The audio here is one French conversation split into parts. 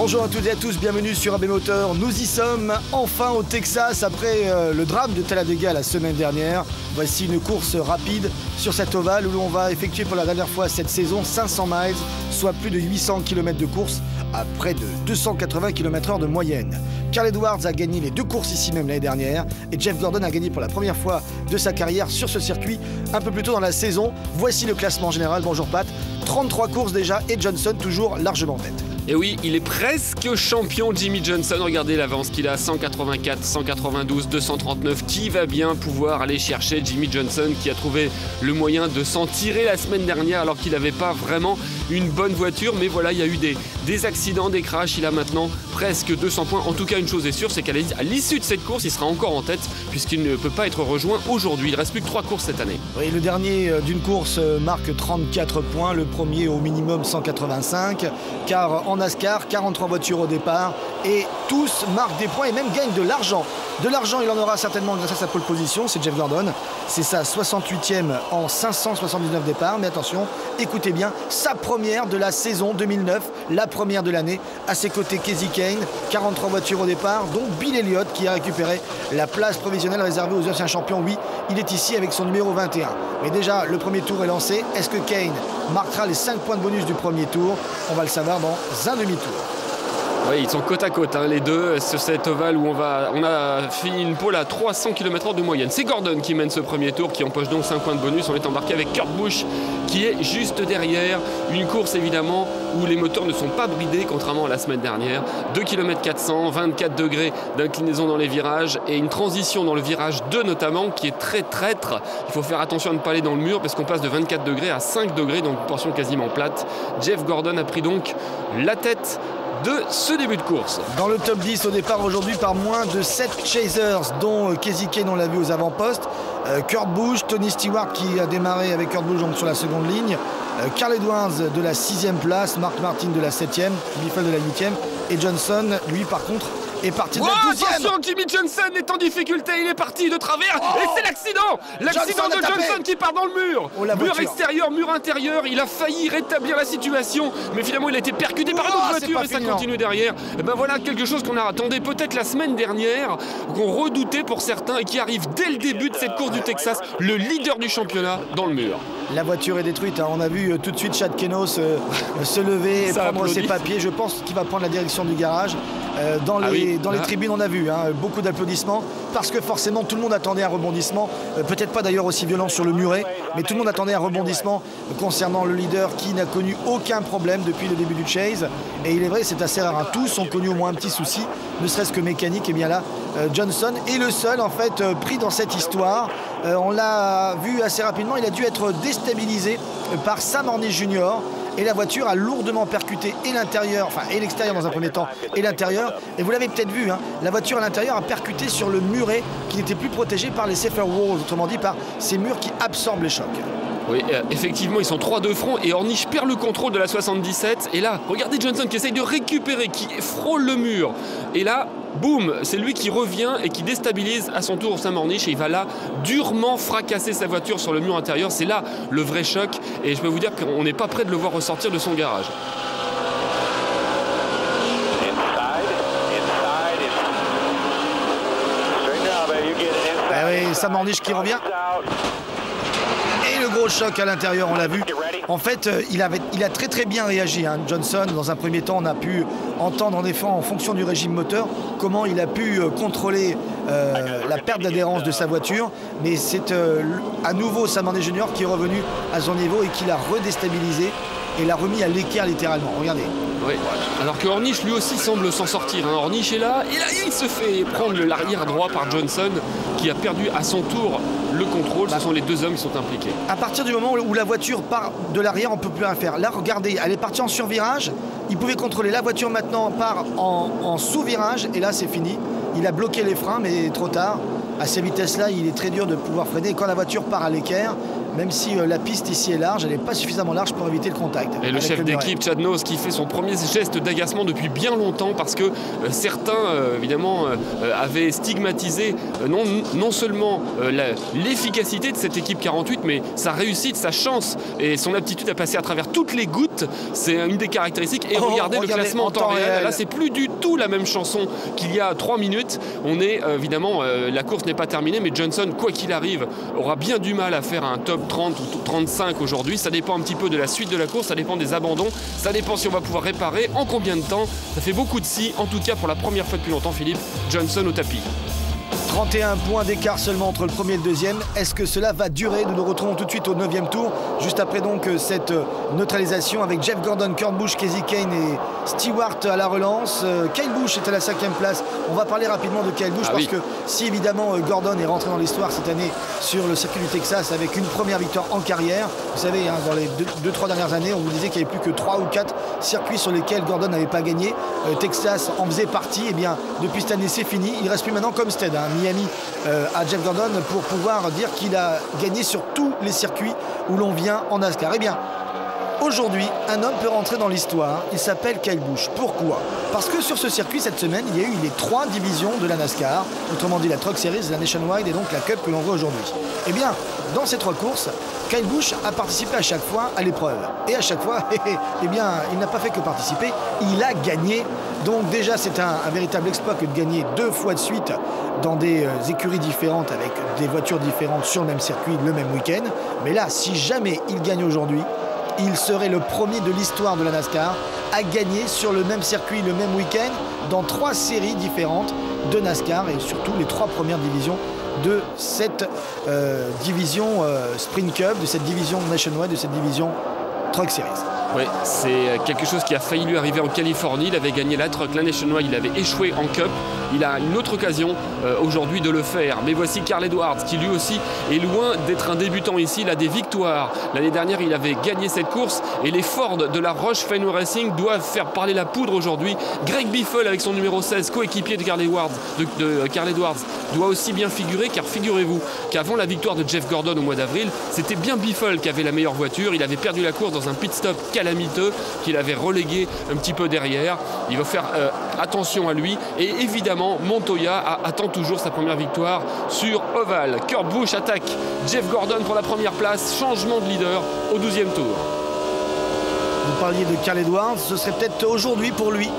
Bonjour à toutes et à tous, bienvenue sur AB Moteur. Nous y sommes enfin au Texas après le drame de Talladega la semaine dernière. Voici une course rapide sur cet ovale où l'on va effectuer pour la dernière fois cette saison 500 miles, soit plus de 800 km de course à près de 280 km/h de moyenne. Carl Edwards a gagné les deux courses ici même l'année dernière et Jeff Gordon a gagné pour la première fois de sa carrière sur ce circuit un peu plus tôt dans la saison. Voici le classement général. Bonjour Pat, 33 courses déjà et Johnson toujours largement en tête. Et oui, il est presque champion, Jimmie Johnson. Regardez l'avance qu'il a, 184, 192, 239. Qui va bien pouvoir aller chercher Jimmie Johnson qui a trouvé le moyen de s'en tirer la semaine dernière alors qu'il n'avait pas vraiment une bonne voiture. Mais voilà, il y a eu des accidents, des crashs. Il a maintenant presque 200 points. En tout cas, une chose est sûre, c'est qu'à l'issue de cette course, il sera encore en tête puisqu'il ne peut pas être rejoint aujourd'hui. Il ne reste plus que 3 courses cette année. Oui, le dernier d'une course marque 34 points, le premier au minimum 185, car en NASCAR, 43 voitures au départ et tous marquent des points et même gagnent de l'argent. De l'argent, il en aura certainement grâce à sa pole position, c'est Jeff Gordon. C'est sa 68e en 579 départs, mais attention, écoutez bien, sa première de la saison 2009, la première de l'année. À ses côtés, Kasey Kahne, 43 voitures au départ, dont Bill Elliott qui a récupéré la place provisionnelle réservée aux anciens champions. Oui, il est ici avec son numéro 21. Mais déjà, le premier tour est lancé. Est-ce que Kahne marquera les 5 points de bonus du premier tour? On va le savoir dans un demi-tour. Oui, ils sont côte à côte, hein, les deux, sur cet ovale où on a fini une pole à 300 km/h de moyenne. C'est Gordon qui mène ce premier tour, qui empoche donc 5 points de bonus. On est embarqué avec Kurt Busch qui est juste derrière. Une course évidemment où les moteurs ne sont pas bridés, contrairement à la semaine dernière. 2 km 400, 24 degrés d'inclinaison dans les virages et une transition dans le virage 2 notamment qui est très traître. Il faut faire attention à ne pas aller dans le mur parce qu'on passe de 24 degrés à 5 degrés, donc une portion quasiment plate. Jeff Gordon a pris donc la tête de ce début de course. Dans le top 10 au départ aujourd'hui par moins de 7 chasers, dont Kasey Kahne, on l'a vu aux avant-postes, Kurt Busch, Tony Stewart qui a démarré avec Kurt Busch donc sur la seconde ligne, Carl Edwards de la 6e place, Mark Martin de la 7e, Biffle de la 8e et Johnson, lui par contre, est parti de la 12e. Attention, Jimmie Johnson est en difficulté, il est parti de travers et c'est l'accident de Johnson qui part dans le mur. Mur extérieur, mur intérieur, il a failli rétablir la situation, mais finalement il a été percuté par une autre voiture et ça continue derrière. Et ben voilà quelque chose qu'on attendait peut-être la semaine dernière, qu'on redoutait pour certains et qui arrive dès le début de cette course du Texas, le leader du championnat dans le mur. La voiture est détruite, hein. On a vu tout de suite Chad Keno se lever et prendre ses papiers. Je pense qu'il va prendre la direction du garage. Dans les tribunes, on a vu beaucoup d'applaudissements parce que forcément tout le monde attendait un rebondissement, peut-être pas d'ailleurs aussi violent sur le muret, mais tout le monde attendait un rebondissement concernant le leader qui n'a connu aucun problème depuis le début du chase. Et il est vrai, c'est assez rare, hein. Tous ont connu au moins un petit souci, ne serait-ce que mécanique. Et bien là, Johnson est le seul en fait pris dans cette histoire. On l'a vu assez rapidement, il a dû être déstabilisé par Sam Hornish Jr. Et la voiture a lourdement percuté et l'intérieur, enfin et l'extérieur dans un premier temps, et l'intérieur. Et vous l'avez peut-être vu, hein, la voiture à l'intérieur a percuté sur le muret qui n'était plus protégé par les safer walls, autrement dit par ces murs qui absorbent les chocs. Oui, effectivement, ils sont 3 de front et Hornish perd le contrôle de la 77. Et là, regardez Johnson qui essaye de récupérer, qui frôle le mur. Et là, boum, c'est lui qui revient et qui déstabilise à son tour Sam Hornish et il va là durement fracasser sa voiture sur le mur intérieur. C'est là le vrai choc et je peux vous dire qu'on n'est pas prêt de le voir ressortir de son garage. Ah oui, Sam Hornish qui revient. Et le gros choc à l'intérieur, on l'a vu. En fait, il a très bien réagi, hein, Johnson. Dans un premier temps, on a pu entendre en effet en fonction du régime moteur comment il a pu contrôler la perte d'adhérence de sa voiture. Mais c'est à nouveau Sam Hornish Jr. qui est revenu à son niveau et qui l'a redéstabilisé et l'a remis à l'équerre littéralement. Regardez. Oui. Alors que Hornish lui aussi semble s'en sortir. Hein. Hornish est là et là il se fait prendre l'arrière droit par Johnson qui a perdu à son tour le contrôle. Ce sont les deux hommes qui sont impliqués. À partir du moment où la voiture part de l'arrière, on ne peut plus rien faire. Là, regardez, elle est partie en survirage. Il pouvait contrôler la voiture maintenant, part en sous-virage et là c'est fini. Il a bloqué les freins mais trop tard. À ces vitesses-là, il est très dur de pouvoir freiner. Et quand la voiture part à l'équerre, même si la piste ici est large, elle n'est pas suffisamment large pour éviter le contact. Et le chef d'équipe, Chad Noce, qui fait son premier geste d'agacement depuis bien longtemps, parce que certains, évidemment, avaient stigmatisé non seulement l'efficacité de cette équipe 48, mais sa réussite, sa chance et son aptitude à passer à travers toutes les gouttes. C'est une des caractéristiques. Et regardez le classement en temps réel. Là, c'est plus du tout la même chanson qu'il y a 3 minutes. On est, évidemment, la course n'est pas terminée, mais Johnson, quoi qu'il arrive, aura bien du mal à faire un top 30 ou 35 aujourd'hui. Ça dépend un petit peu de la suite de la course, ça dépend des abandons, ça dépend si on va pouvoir réparer, en combien de temps. Ça fait beaucoup de si. En tout cas, pour la première fois depuis longtemps, Philippe, Johnson au tapis. 31 points d'écart seulement entre le premier et le deuxième. Est-ce que cela va durer? Nous nous retrouvons tout de suite au 9e tour, juste après donc cette neutralisation avec Jeff Gordon, Kurt Busch, Kasey Kahne et Stewart à la relance. Kyle Busch est à la 5e place. On va parler rapidement de Kyle Busch parce que si évidemment Gordon est rentré dans l'histoire cette année sur le circuit du Texas avec une première victoire en carrière, vous savez, hein, dans les 2-3 dernières années, on vous disait qu'il n'y avait plus que 3 ou 4 circuits sur lesquels Gordon n'avait pas gagné. Texas en faisait partie. Et bien depuis cette année, c'est fini. Il ne reste plus maintenant comme Stead, hein, Miami à Jeff Gordon, pour pouvoir dire qu'il a gagné sur tous les circuits où l'on vient en NASCAR. Eh bien, aujourd'hui, un homme peut rentrer dans l'histoire. Il s'appelle Kyle Busch. Pourquoi? Parce que sur ce circuit, cette semaine, il y a eu les 3 divisions de la NASCAR, autrement dit la Truck Series, la Nationwide et donc la Cup que l'on voit aujourd'hui. Eh bien, dans ces 3 courses, Kyle Busch a participé à chaque fois à l'épreuve. Et à chaque fois, eh bien, il n'a pas fait que participer, il a gagné. Donc déjà, c'est un véritable exploit que de gagner 2 fois de suite dans des écuries différentes avec des voitures différentes sur le même circuit, le même week-end. Mais là, si jamais il gagne aujourd'hui, il serait le premier de l'histoire de la NASCAR à gagner sur le même circuit, le même week-end, dans 3 séries différentes de NASCAR et surtout les 3 premières divisions de cette division Sprint Cup, de cette division Nationwide, de cette division Truck Series. Oui, c'est quelque chose qui a failli lui arriver en Californie. Il avait gagné la Truck, la Nationwide, il avait échoué en Cup. Il a une autre occasion aujourd'hui de le faire. Mais voici Carl Edwards qui lui aussi est loin d'être un débutant ici. Il a des victoires. L'année dernière, il avait gagné cette course et les Ford de la Roche Fenway Racing doivent faire parler la poudre aujourd'hui. Greg Biffle avec son numéro 16, coéquipier de Carl Edwards, doit aussi bien figurer, car figurez-vous qu'avant la victoire de Jeff Gordon au mois d'avril, c'était bien Biffle qui avait la meilleure voiture. Il avait perdu la course dans un pit stop calamiteux qu'il avait relégué un petit peu derrière. Il va faire attention à lui et évidemment Montoya attend toujours sa première victoire sur Oval. Kurt Busch attaque Jeff Gordon pour la première place, changement de leader au 12e tour. Vous parliez de Carl Edwards, ce serait peut-être aujourd'hui pour lui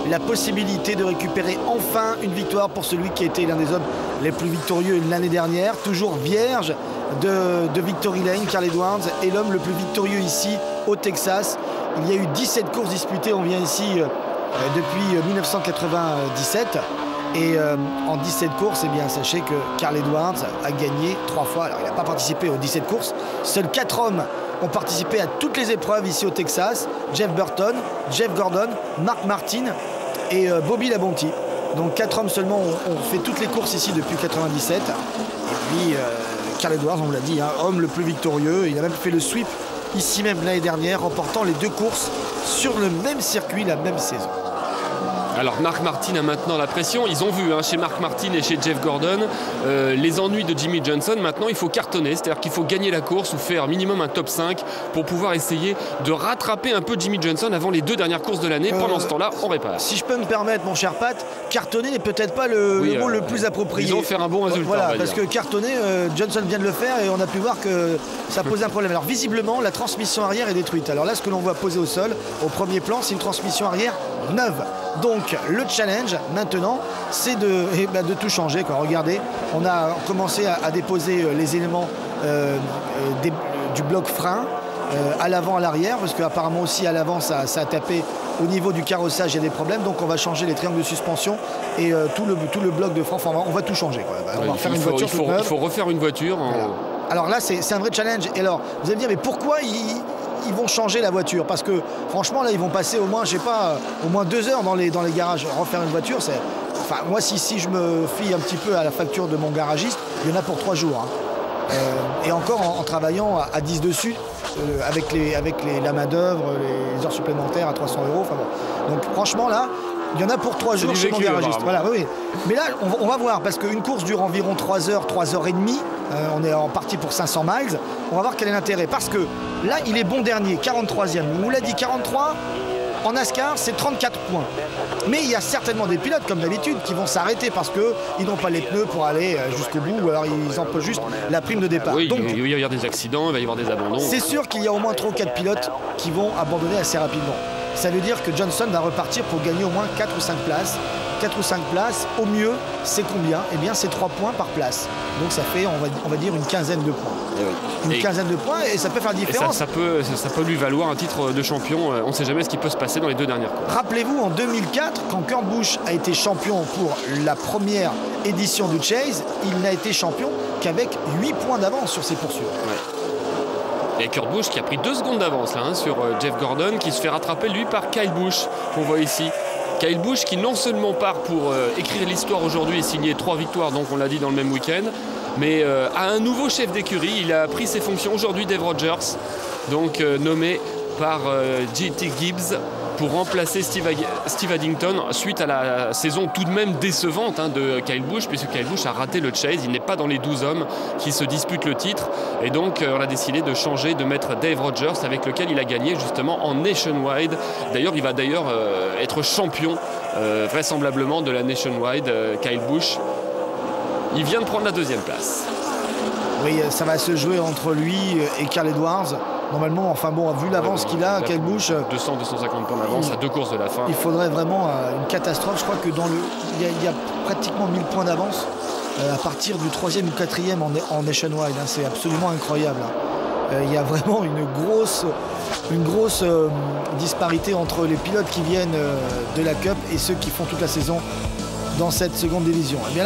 la possibilité de récupérer enfin une victoire pour celui qui a été l'un des hommes les plus victorieux l'année dernière, toujours vierge de Victory Lane. Carl Edwards est l'homme le plus victorieux ici au Texas. Il y a eu 17 courses disputées, on vient ici depuis 1997 et en 17 courses, eh bien, sachez que Carl Edwards a gagné 3 fois. Alors il n'a pas participé aux 17 courses, seuls 4 hommes ont participé à toutes les épreuves ici au Texas: Jeff Burton, Jeff Gordon, Mark Martin et Bobby Labonte. Donc 4 hommes seulement ont fait toutes les courses ici depuis 97. Et puis Carl Edwards, on l'a dit, hein, homme le plus victorieux. Il a même fait le sweep ici même l'année dernière, remportant les 2 courses sur le même circuit la même saison. Alors Mark Martin a maintenant la pression. Ils ont vu chez Mark Martin et chez Jeff Gordon les ennuis de Jimmie Johnson. Maintenant il faut cartonner, c'est-à-dire qu'il faut gagner la course ou faire minimum un top 5 pour pouvoir essayer de rattraper un peu Jimmie Johnson avant les 2 dernières courses de l'année. Pendant ce temps-là, on répare. Si je peux me permettre, mon cher Pat, cartonner n'est peut-être pas le mot le plus approprié. Ils vont faire un bon résultat. Voilà, parce que cartonner, Johnson vient de le faire et on a pu voir que ça posait un problème. Alors visiblement, la transmission arrière est détruite. Alors là, ce que l'on voit posé au sol, au premier plan, c'est une transmission arrière neuve. Donc le challenge maintenant, c'est de tout changer, quoi. Regardez, on a commencé à déposer les éléments du bloc frein à l'avant, à l'arrière, parce qu'apparemment aussi à l'avant ça a tapé au niveau du carrossage, il y a des problèmes. Donc on va changer les triangles de suspension et tout le bloc de frein. Enfin, on va tout changer, quoi. On va faire une voiture toute neuve. Il faut refaire une voiture. Voilà. Alors là, c'est un vrai challenge. Et alors, vous allez me dire, mais pourquoi ils vont changer la voiture? Parce que franchement là ils vont passer au moins, je sais pas, au moins 2 heures dans les garages. Refaire une voiture, c'est, enfin moi si je me fie un petit peu à la facture de mon garagiste, il y en a pour 3 jours, hein. Et encore en travaillant à 10 dessus, avec la main d'œuvre, les heures supplémentaires à 300 €. Enfin bon. Donc franchement là, Il y en a pour 3 jours chez mon garagiste. Voilà, oui. Mais là, on va voir, parce qu'une course dure environ 3 heures, 3 heures et demie. On est en partie pour 500 miles. On va voir quel est l'intérêt. Parce que là, il est bon dernier, 43e. On vous l'a dit, 43. En NASCAR, c'est 34 points. Mais il y a certainement des pilotes, comme d'habitude, qui vont s'arrêter parce qu'ils n'ont pas les pneus pour aller jusqu'au bout, ou alors ils empochent juste la prime de départ. Oui, donc, il va y avoir des accidents, il va y avoir des abandons. C'est sûr qu'il y a au moins 3 ou 4 pilotes qui vont abandonner assez rapidement. Ça veut dire que Johnson va repartir pour gagner au moins 4 ou 5 places. 4 ou 5 places, au mieux, c'est combien? Eh bien, c'est 3 points par place. Donc ça fait, on va dire, une quinzaine de points. Une quinzaine de points, et ça peut faire la différence. Ça peut lui valoir un titre de champion. On ne sait jamais ce qui peut se passer dans les 2 dernières courses. Rappelez-vous, en 2004, quand Kurt Busch a été champion pour la première édition du Chase, il n'a été champion qu'avec 8 points d'avance sur ses poursuivants. Ouais. Et Kurt Busch qui a pris 2 secondes d'avance là, sur Jeff Gordon, qui se fait rattraper lui par Kyle Busch, qu'on voit ici. Kyle Busch qui non seulement part pour écrire l'histoire aujourd'hui et signer 3 victoires, donc on l'a dit dans le même week-end, mais a un nouveau chef d'écurie. Il a pris ses fonctions aujourd'hui, Dave Rogers, donc nommé par J.T. Gibbs pour remplacer Steve Addington suite à la saison tout de même décevante de Kyle Busch, puisque Kyle Busch a raté le Chase. Il n'est pas dans les 12 hommes qui se disputent le titre, et donc on a décidé de changer, de mettre Dave Rogers, avec lequel il a gagné justement en Nationwide. D'ailleurs, il va être champion vraisemblablement de la Nationwide, Kyle Busch. Il vient de prendre la 2e place. Oui, ça va se jouer entre lui et Carl Edwards. Normalement, enfin bon, vu l'avance qu'il a, Kyle Busch, 200-250 points d'avance à 2 courses de la fin. Il faudrait vraiment une catastrophe. Je crois que il y a pratiquement 1000 points d'avance à partir du 3e ou 4e en Nationwide. C'est absolument incroyable. Il y a vraiment une grosse disparité entre les pilotes qui viennent de la Cup et ceux qui font toute la saison dans cette seconde division. Et bien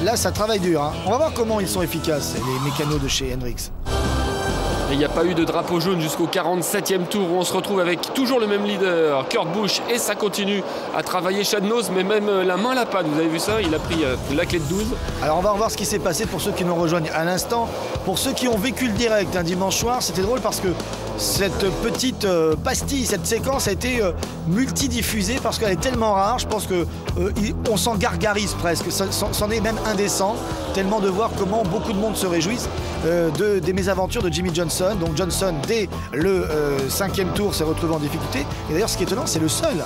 là, ça travaille dur. On va voir comment ils sont efficaces, les mécanos de chez Hendricks. Et il n'y a pas eu de drapeau jaune jusqu'au 47e tour où on se retrouve avec toujours le même leader, Kurt Busch, et ça continue à travailler Chad Nose, mais même la main à la panne. Vous avez vu ça? Il a pris la clé de 12. Alors on va revoir ce qui s'est passé pour ceux qui nous rejoignent à l'instant. Pour ceux qui ont vécu le direct un dimanche soir, c'était drôle parce que cette petite pastille, cette séquence a été multidiffusée parce qu'elle est tellement rare. Je pense qu'on s'en gargarise presque. C'en est même indécent, tellement de voir comment beaucoup de monde se réjouissent des mésaventures de Jimmy Johnson. Donc Johnson, dès le 5e tour, s'est retrouvé en difficulté. Et d'ailleurs, ce qui est étonnant, c'est le seul,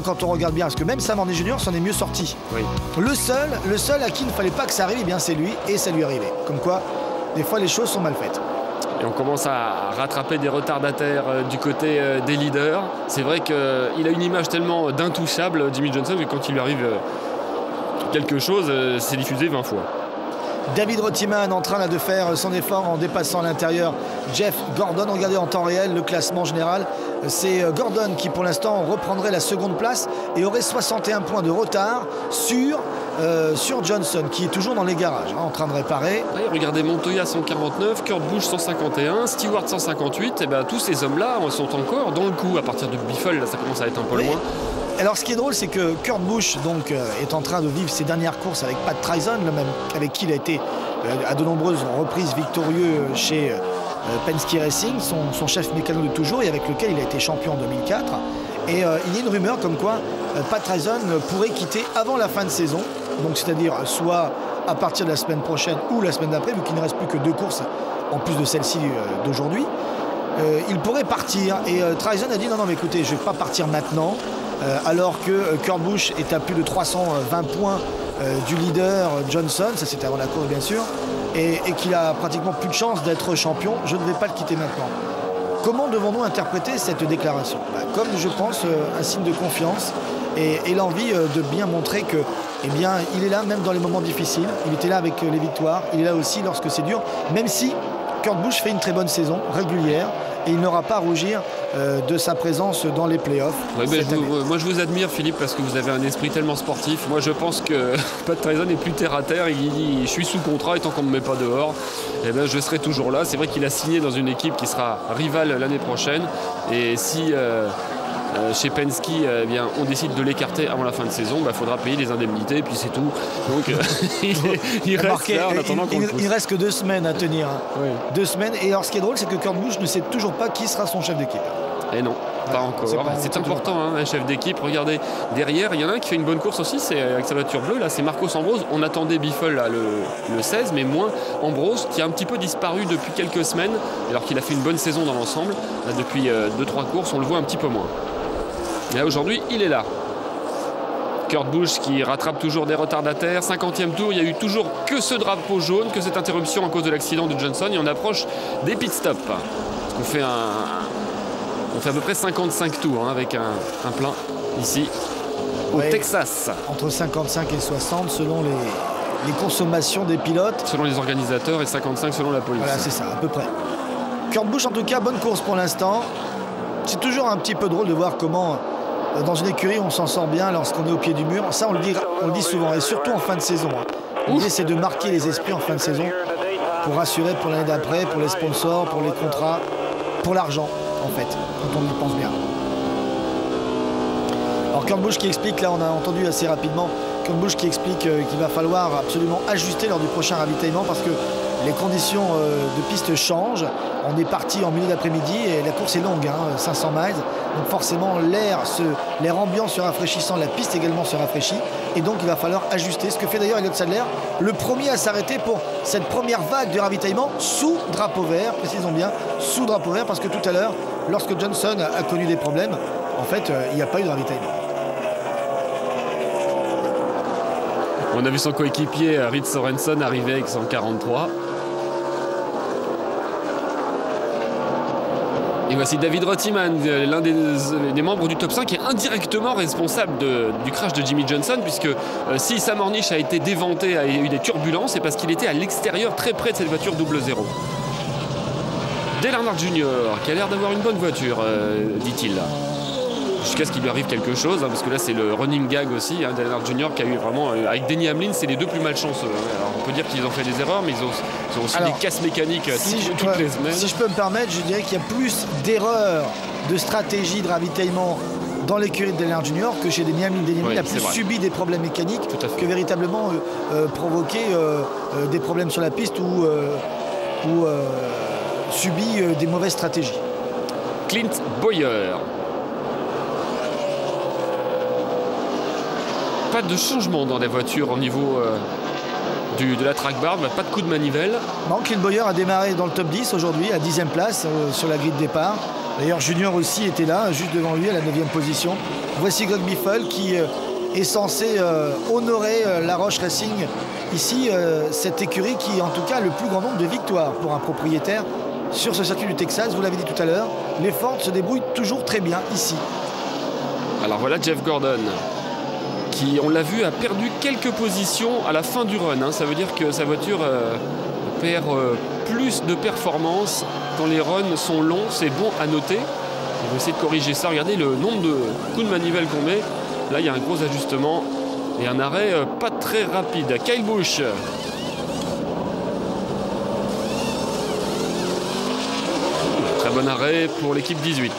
quand on regarde bien, parce que même Sam Hornet Jr. s'en est mieux sorti. Oui. Le seul à qui il ne fallait pas que ça arrive, eh bien c'est lui, et ça lui est arrivé. Comme quoi, des fois, les choses sont mal faites. Et on commence à rattraper des retardataires du côté des leaders. C'est vrai qu'il a une image tellement d'intouchable, Jimmy Johnson, que quand il lui arrive quelque chose, c'est diffusé 20 fois. David Rottiman en train de faire son effort en dépassant l'intérieur Jeff Gordon. Regardez en temps réel le classement général. C'est Gordon qui pour l'instant reprendrait la 2e place et aurait 61 points de retard sur Johnson, qui est toujours dans les garages, en train de réparer. Oui, regardez, Montoya 149, Kurt Busch 151, Stewart 158. Et tous ces hommes-là sont encore dans le coup. À partir de Biffle, là, ça commence à être un peu loin. Alors ce qui est drôle, c'est que Kurt Busch est en train de vivre ses dernières courses avec Pat Trizon, avec qui il a été à de nombreuses reprises victorieux chez Penske Racing, son chef mécano de toujours, et avec lequel il a été champion en 2004. Et il y a une rumeur comme quoi Pat Trizon pourrait quitter avant la fin de saison, donc c'est-à-dire soit à partir de la semaine prochaine ou la semaine d'après, vu qu'il ne reste plus que 2 courses en plus de celle-ci d'aujourd'hui. Il pourrait partir, et Trizon a dit non mais écoutez, je ne vais pas partir maintenant. Alors que Kurt Busch est à plus de 320 points du leader Johnson, ça c'était avant la course bien sûr, et qu'il a pratiquement plus de chance d'être champion, je ne vais pas le quitter maintenant. Comment devons-nous interpréter cette déclaration? Comme je pense un signe de confiance et l'envie de bien montrer que il est là même dans les moments difficiles, il était là avec les victoires, il est là aussi lorsque c'est dur, même si Kurt Busch fait une très bonne saison régulière. Et il n'aura pas à rougir de sa présence dans les playoffs. Ouais, moi je vous admire, Philippe, parce que vous avez un esprit tellement sportif. Moi je pense que Pat Trizon est plus terre à terre. Il dit je suis sous contrat et tant qu'on ne me met pas dehors, je serai toujours là. C'est vrai qu'il a signé dans une équipe qui sera rivale l'année prochaine. Et si chez Penske on décide de l'écarter avant la fin de saison, faudra payer les indemnités et puis c'est tout. Donc il reste là en attendant qu'on le pousse. Il reste que 2 semaines à tenir. Oui. 2 semaines. Et alors ce qui est drôle, c'est que Kurt Busch ne sait toujours pas qui sera son chef d'équipe. Et non, pas encore. C'est important, hein, un chef d'équipe. Regardez, derrière, il y en a un qui fait une bonne course aussi, c'est avec sa voiture bleue. Là, c'est Marcos Ambrose. On attendait Biffle là, le 16, mais moins Ambrose, qui a un petit peu disparu depuis quelques semaines, alors qu'il a fait une bonne saison dans l'ensemble. Depuis 2-3 courses, on le voit un petit peu moins. Et là, aujourd'hui, il est là. Kurt Busch qui rattrape toujours des retardataires. 50e tour, il n'y a eu toujours que ce drapeau jaune, que cette interruption à cause de l'accident de Johnson. Et on approche des pit stops. On fait à peu près 55 tours, hein, avec un plein ici au Texas. Entre 55 et 60 selon les consommations des pilotes. Selon les organisateurs et 55 selon la police. Voilà, c'est ça, à peu près. Kurt Busch, en tout cas, bonne course pour l'instant. C'est toujours un petit peu drôle de voir comment, dans une écurie, on s'en sort bien lorsqu'on est au pied du mur. Ça, on le dit souvent, et surtout en fin de saison. L'idée, c'est de marquer les esprits en fin de saison pour rassurer pour l'année d'après, pour les sponsors, pour les contrats, pour l'argent, en fait, quand on y pense bien. Alors Kurt Busch qui explique, là on a entendu assez rapidement, Kurt Busch qui explique qu'il va falloir absolument ajuster lors du prochain ravitaillement parce que les conditions de piste changent. On est parti en milieu d'après-midi et la course est longue, hein, 500 miles. Donc forcément l'air ambiant se rafraîchissant, la piste également se rafraîchit. Et donc il va falloir ajuster. Ce que fait d'ailleurs Elliott Sadler, le premier à s'arrêter pour cette première vague de ravitaillement sous drapeau vert, précisons bien, sous drapeau vert, parce que tout à l'heure, lorsque Johnson a connu des problèmes, en fait, il n'y a pas eu de ravitaillement. On a vu son coéquipier Reed Sorensen arriver avec son 43. Et voici David Rottiman, l'un des membres du top 5, qui est indirectement responsable du crash de Jimmy Johnson, puisque si Sam Ornish a été déventé, a eu des turbulences, c'est parce qu'il était à l'extérieur, très près de cette voiture 0-0. Dale Earnhardt Jr., qui a l'air d'avoir une bonne voiture, dit-il. Jusqu'à ce qu'il lui arrive quelque chose, hein, parce que là c'est le running gag aussi, hein, Dale Earnhardt Jr. qui a eu vraiment, avec Denny Hamlin, c'est les deux plus malchanceux. Hein. Alors on peut dire qu'ils ont fait des erreurs, mais ils ont aussi des casses mécaniques toutes les semaines. Si je peux me permettre, je dirais qu'il y a plus d'erreurs de stratégie de ravitaillement dans l'écurie de Dale Earnhardt Jr. que chez Denny Hamlin. Denny Hamlin a plus subi des problèmes mécaniques que véritablement provoqué des problèmes sur la piste ou subi des mauvaises stratégies. Clint Bowyer. Pas de changement dans les voitures au niveau de la track bar, pas de coup de manivelle. Non, Clint Bowyer a démarré dans le top 10 aujourd'hui, à 10e place sur la grille de départ. D'ailleurs, Junior aussi était là, juste devant lui, à la 9e position. Voici Greg Biffle qui est censé honorer la Roche Racing. Ici, cette écurie qui, en tout cas, a le plus grand nombre de victoires pour un propriétaire sur ce circuit du Texas. Vous l'avez dit tout à l'heure, les Ford se débrouillent toujours très bien ici. Alors voilà Jeff Gordon, qui, on l'a vu, a perdu quelques positions à la fin du run. Hein. Ça veut dire que sa voiture perd plus de performance quand les runs sont longs. C'est bon à noter. On va essayer de corriger ça. Regardez le nombre de coups de manivelle qu'on met. Là, il y a un gros ajustement et un arrêt pas très rapide. Kyle Busch. Très bon arrêt pour l'équipe 18.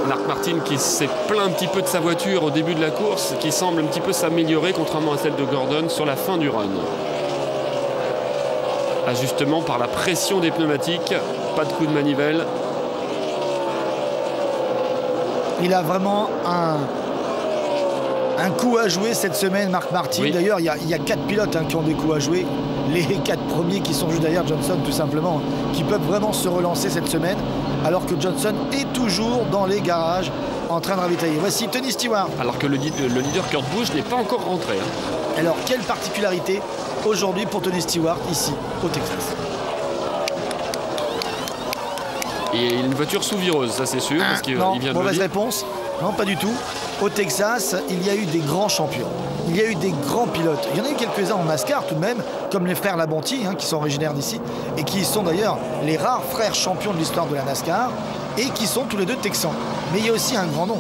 Mark Martin qui s'est plaint un petit peu de sa voiture au début de la course, qui semble un petit peu s'améliorer contrairement à celle de Gordon sur la fin du run. Ajustement par la pression des pneumatiques, pas de coup de manivelle. Il a vraiment un coup à jouer cette semaine, Mark Martin. Oui. D'ailleurs, il y a 4 pilotes qui ont des coups à jouer. Les 4 premiers qui sont juste derrière Johnson, tout simplement, qui peuvent vraiment se relancer cette semaine, alors que Johnson est toujours dans les garages en train de ravitailler. Voici Tony Stewart. Alors que le leader Kurt Busch n'est pas encore rentré. Hein. Alors, quelle particularité aujourd'hui pour Tony Stewart, ici, au Texas? Et une voiture sous-vireuse, ça c'est sûr, parce qu'il vient de mauvaise réponse. Non, pas du tout. Au Texas, il y a eu des grands champions. Il y a eu des grands pilotes. Il y en a eu quelques-uns en NASCAR tout de même, comme les frères Labonte, qui sont originaires d'ici, et qui sont d'ailleurs les rares frères champions de l'histoire de la NASCAR, et qui sont tous les deux texans. Mais il y a aussi un grand nom,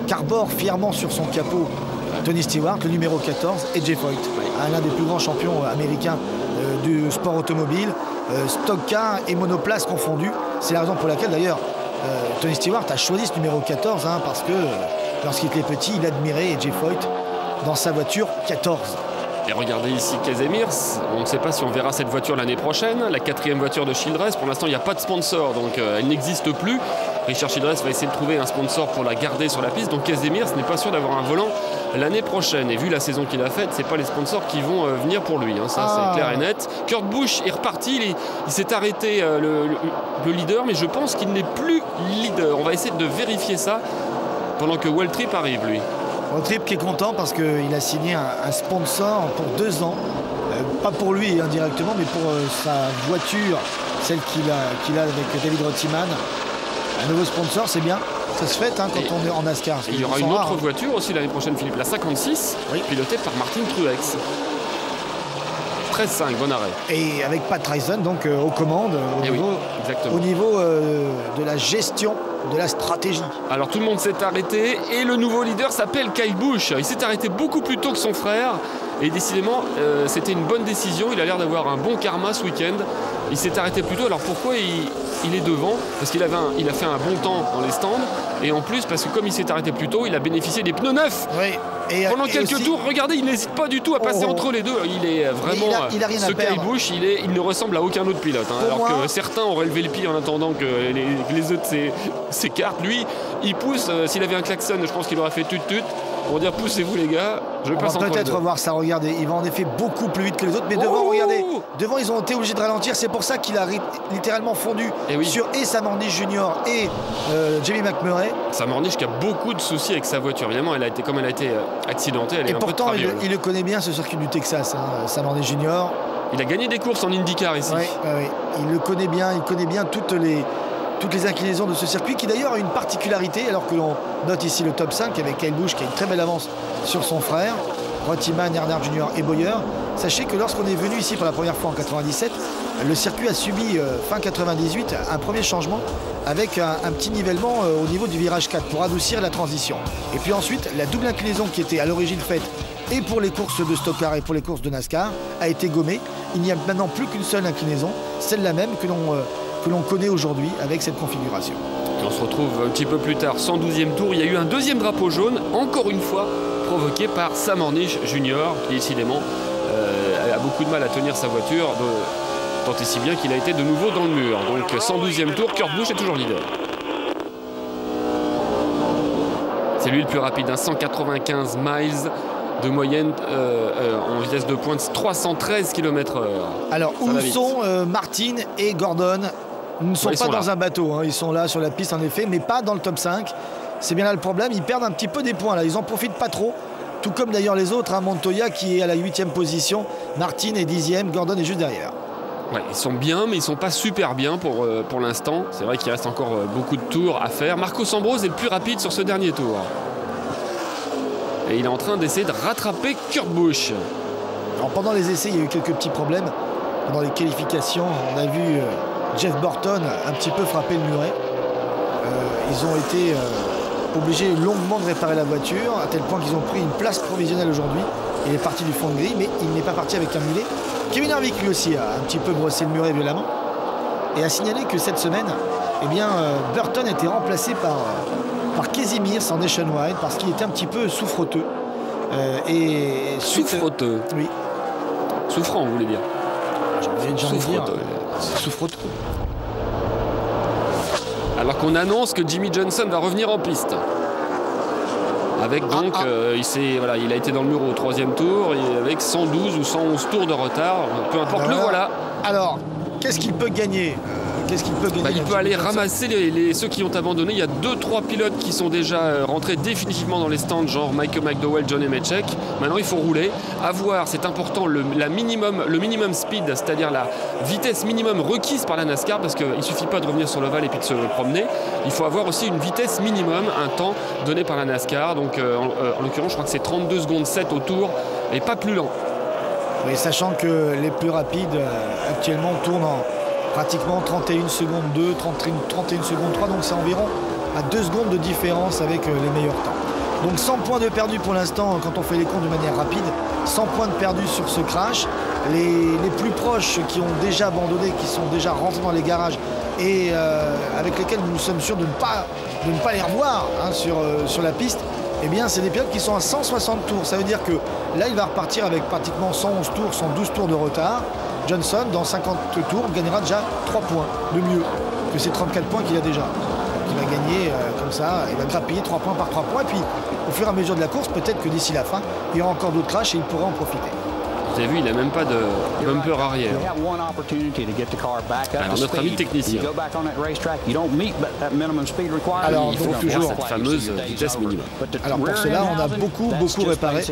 qu'arbore fièrement sur son capot Tony Stewart, le numéro 14, et Jeff Hoyt, l'un des plus grands champions américains du sport automobile, stock car et monoplace confondus. C'est la raison pour laquelle d'ailleurs Tony Stewart a choisi ce numéro 14, parce que lorsqu'il était petit, il admirait Jeff Hoyt dans sa voiture 14. Et regardez ici Casemir, on ne sait pas si on verra cette voiture l'année prochaine, la 4e voiture de Childress. Pour l'instant, il n'y a pas de sponsor, donc elle n'existe plus. Richard Childress va essayer de trouver un sponsor pour la garder sur la piste. Donc Casemir, ce n'est pas sûr d'avoir un volant l'année prochaine. Et vu la saison qu'il a faite, ce n'est pas les sponsors qui vont venir pour lui. Hein. Ça, c'est clair et net. Kurt Busch est reparti. Il s'est arrêté le leader, mais je pense qu'il n'est plus leader. On va essayer de vérifier ça pendant que Waltrip arrive, lui. Waltrip qui est content parce qu'il a signé un sponsor pour 2 ans. Pas pour lui indirectement, mais pour sa voiture, celle qu'il a avec David Reutemann. Un nouveau sponsor, c'est bien. Ça se fait quand on est en NASCAR. Il y aura une autre voiture aussi l'année prochaine, Philippe, la 56, pilotée par Martin Truex. 13-5, bon arrêt. Et avec Pat Tyson, donc aux commandes, au niveau de la gestion de la stratégie. Alors tout le monde s'est arrêté et le nouveau leader s'appelle Kyle Busch. Il s'est arrêté beaucoup plus tôt que son frère et décidément c'était une bonne décision. Il a l'air d'avoir un bon karma ce week-end. Il s'est arrêté plus tôt. Alors pourquoi il est devant? Parce qu'il a fait un bon temps dans les stands et en plus parce que comme il s'est arrêté plus tôt, il a bénéficié des pneus neufs. Oui. Pendant quelques tours, regardez, il n'hésite pas du tout à passer entre les deux. Il est vraiment ce Kyle Busch, il ne ressemble à aucun autre pilote. Alors que certains auraient levé le pied en attendant que les autres s'écartent. Lui, il pousse. S'il avait un klaxon, je pense qu'il aurait fait tut-tut pour dire poussez-vous les gars. Je passe entre les deux. Peut-être revoir ça. Regardez, il va en effet beaucoup plus vite que les autres. Mais devant, regardez, devant ils ont été obligés de ralentir. C'est pour ça qu'il a littéralement fondu sur Sam Ornish Junior et Jamie McMurray. Sam Ornish qui a beaucoup de soucis avec sa voiture. Évidemment, comme elle a été accidentée, elle est un peu pourtant, il le connaît bien ce circuit du Texas, Sam Ornish Junior. Il a gagné des courses en IndyCar ici. Il le connaît bien. Il connaît bien toutes les inclinaisons de ce circuit qui d'ailleurs a une particularité alors que l'on note ici le top 5 avec Kyle Busch qui a une très belle avance sur son frère Reutemann, Earnhardt Jr. et Bowyer. Sachez que lorsqu'on est venu ici pour la première fois en 97, le circuit a subi fin 98 un premier changement avec un petit nivellement au niveau du virage 4 pour adoucir la transition. Et puis ensuite la double inclinaison qui était à l'origine faite et pour les courses de stock car et pour les courses de NASCAR a été gommée. Il n'y a maintenant plus qu'une seule inclinaison, celle-là même que l'on connaît aujourd'hui avec cette configuration. Et on se retrouve un petit peu plus tard, 112e tour. Il y a eu un deuxième drapeau jaune, encore une fois provoqué par Sam Ornish Jr. qui décidément a beaucoup de mal à tenir sa voiture, tant et si bien qu'il a été de nouveau dans le mur. Donc 112e tour, Kurt Busch est toujours leader. C'est lui le plus rapide, 195 miles de moyenne en vitesse de pointe, 313 km/h. Alors où sont Martin et Gordon? Ils ne sont pas dans un bateau, ils sont là sur la piste en effet, mais pas dans le top 5. C'est bien là le problème, ils perdent un petit peu des points là, ils en profitent pas trop. Tout comme d'ailleurs les autres, Montoya qui est à la 8e position, Martin est 10e, Gordon est juste derrière. Ouais, ils sont bien, mais ils sont pas super bien pour l'instant. C'est vrai qu'il reste encore beaucoup de tours à faire. Marcos Ambrose est le plus rapide sur ce dernier tour. Et il est en train d'essayer de rattraper Kurt Busch. Alors pendant les essais, il y a eu quelques petits problèmes. Pendant les qualifications, on a vu Jeff Burton un petit peu frapper le muret. Ils ont été obligés longuement de réparer la voiture, à tel point qu'ils ont pris une place provisionnelle aujourd'hui. Il est parti du fond de grille, mais il n'est pas parti avec un mulet. Kevin Harvick lui aussi a un petit peu brossé le muret violemment. Et a signalé que cette semaine, Burton a été remplacé par Casimir en Nationwide parce qu'il était un petit peu souffroteux. Souffroteux. Oui. Souffrant, vous voulez dire. Souffroteux. Alors qu'on annonce que Jimmy Johnson va revenir en piste. Avec donc, il a été dans le mur au 3e tour et avec 112 ou 111 tours de retard. Peu importe, le voilà. Alors, qu'est-ce qu'il peut gagner? Il peut aller ramasser ceux qui ont abandonné. Il y a 2-3 pilotes qui sont déjà rentrés définitivement dans les stands, genre Michael McDowell, John Nemechek. Maintenant, il faut rouler. À voir, c'est important, le minimum speed, c'est-à-dire la vitesse minimum requise par la NASCAR, parce qu'il ne suffit pas de revenir sur l'ovale et puis de se promener. Il faut avoir aussi une vitesse minimum, un temps donné par la NASCAR. Donc, en l'occurrence, je crois que c'est 32 secondes 7 au tour et pas plus lent. Oui, sachant que les plus rapides actuellement tournent en pratiquement 31 secondes 2, 31 secondes 3, donc c'est environ à 2 secondes de différence avec les meilleurs temps. Donc 100 points de perdu pour l'instant quand on fait les comptes de manière rapide, 100 points de perdu sur ce crash. Les plus proches qui ont déjà abandonné, qui sont déjà rentrés dans les garages et avec lesquels nous sommes sûrs de ne pas les revoir sur la piste, eh bien c'est des pilotes qui sont à 160 tours. Ça veut dire que là il va repartir avec pratiquement 111 tours, 112 tours de retard. Johnson dans 50 tours gagnera déjà 3 points de mieux que ces 34 points qu'il a déjà. Il va gagner comme ça, il va grappiller 3 points par 3 points. Et puis au fur et à mesure de la course, peut-être que d'ici la fin, il y aura encore d'autres crashs et il pourra en profiter. Vous avez vu, il n'a même pas de bumper arrière. Alors notre ami technicien. Alors il faut toujours cette fameuse vitesse minimum. Alors pour cela, on a beaucoup réparé.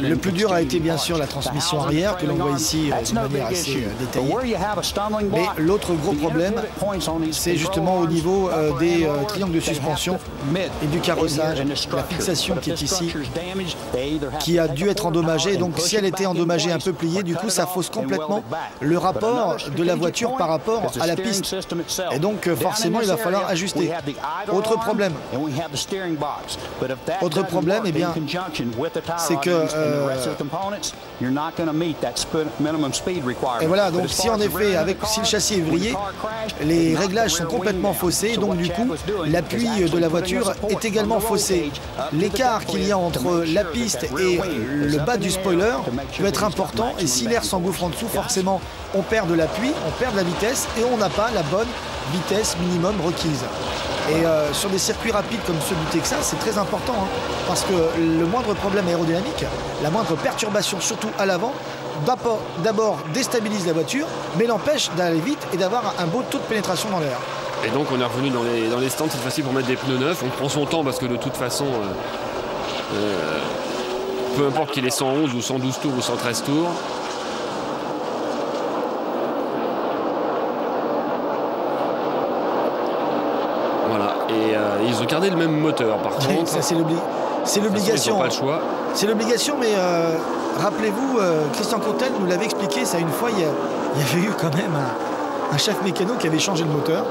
Le plus dur a été bien sûr la transmission arrière que l'on voit ici de manière assez détaillée. Mais l'autre gros problème, c'est justement au niveau des triangles de suspension et du carrossage. La fixation qui est ici, qui a dû être endommagée. Donc si elle était endommagée, un peu pliée, du coup ça fausse complètement le rapport de la voiture par rapport à la piste. Et donc forcément il va falloir ajuster. Autre problème, eh bien, c'est que et voilà, donc si en effet, si le châssis est vrillé, les réglages sont complètement faussés, donc du coup l'appui de la voiture est également faussé. L'écart qu'il y a entre la piste et le bas du spoiler peut être important, et si l'air s'engouffre en dessous, forcément on perd de l'appui, on perd de la vitesse et on n'a pas la bonne vitesse minimum requise. Et sur des circuits rapides comme ceux du Texas, c'est très important, hein, parce que le moindre problème aérodynamique, la moindre perturbation, surtout à l'avant, d'abord déstabilise la voiture, mais l'empêche d'aller vite et d'avoir un beau taux de pénétration dans l'air. Et donc on est revenu dans les stands cette fois-ci pour mettre des pneus neufs. On prend son temps parce que de toute façon, peu importe qu'il ait 111 ou 112 tours ou 113 tours, voilà. Et ils ont gardé le même moteur par contre. Ça c'est l'obligation. Pas le choix. C'est l'obligation, mais rappelez-vous, Christian Courtel nous l'avait expliqué ça une fois, il y avait eu quand même un chef mécano qui avait changé le moteur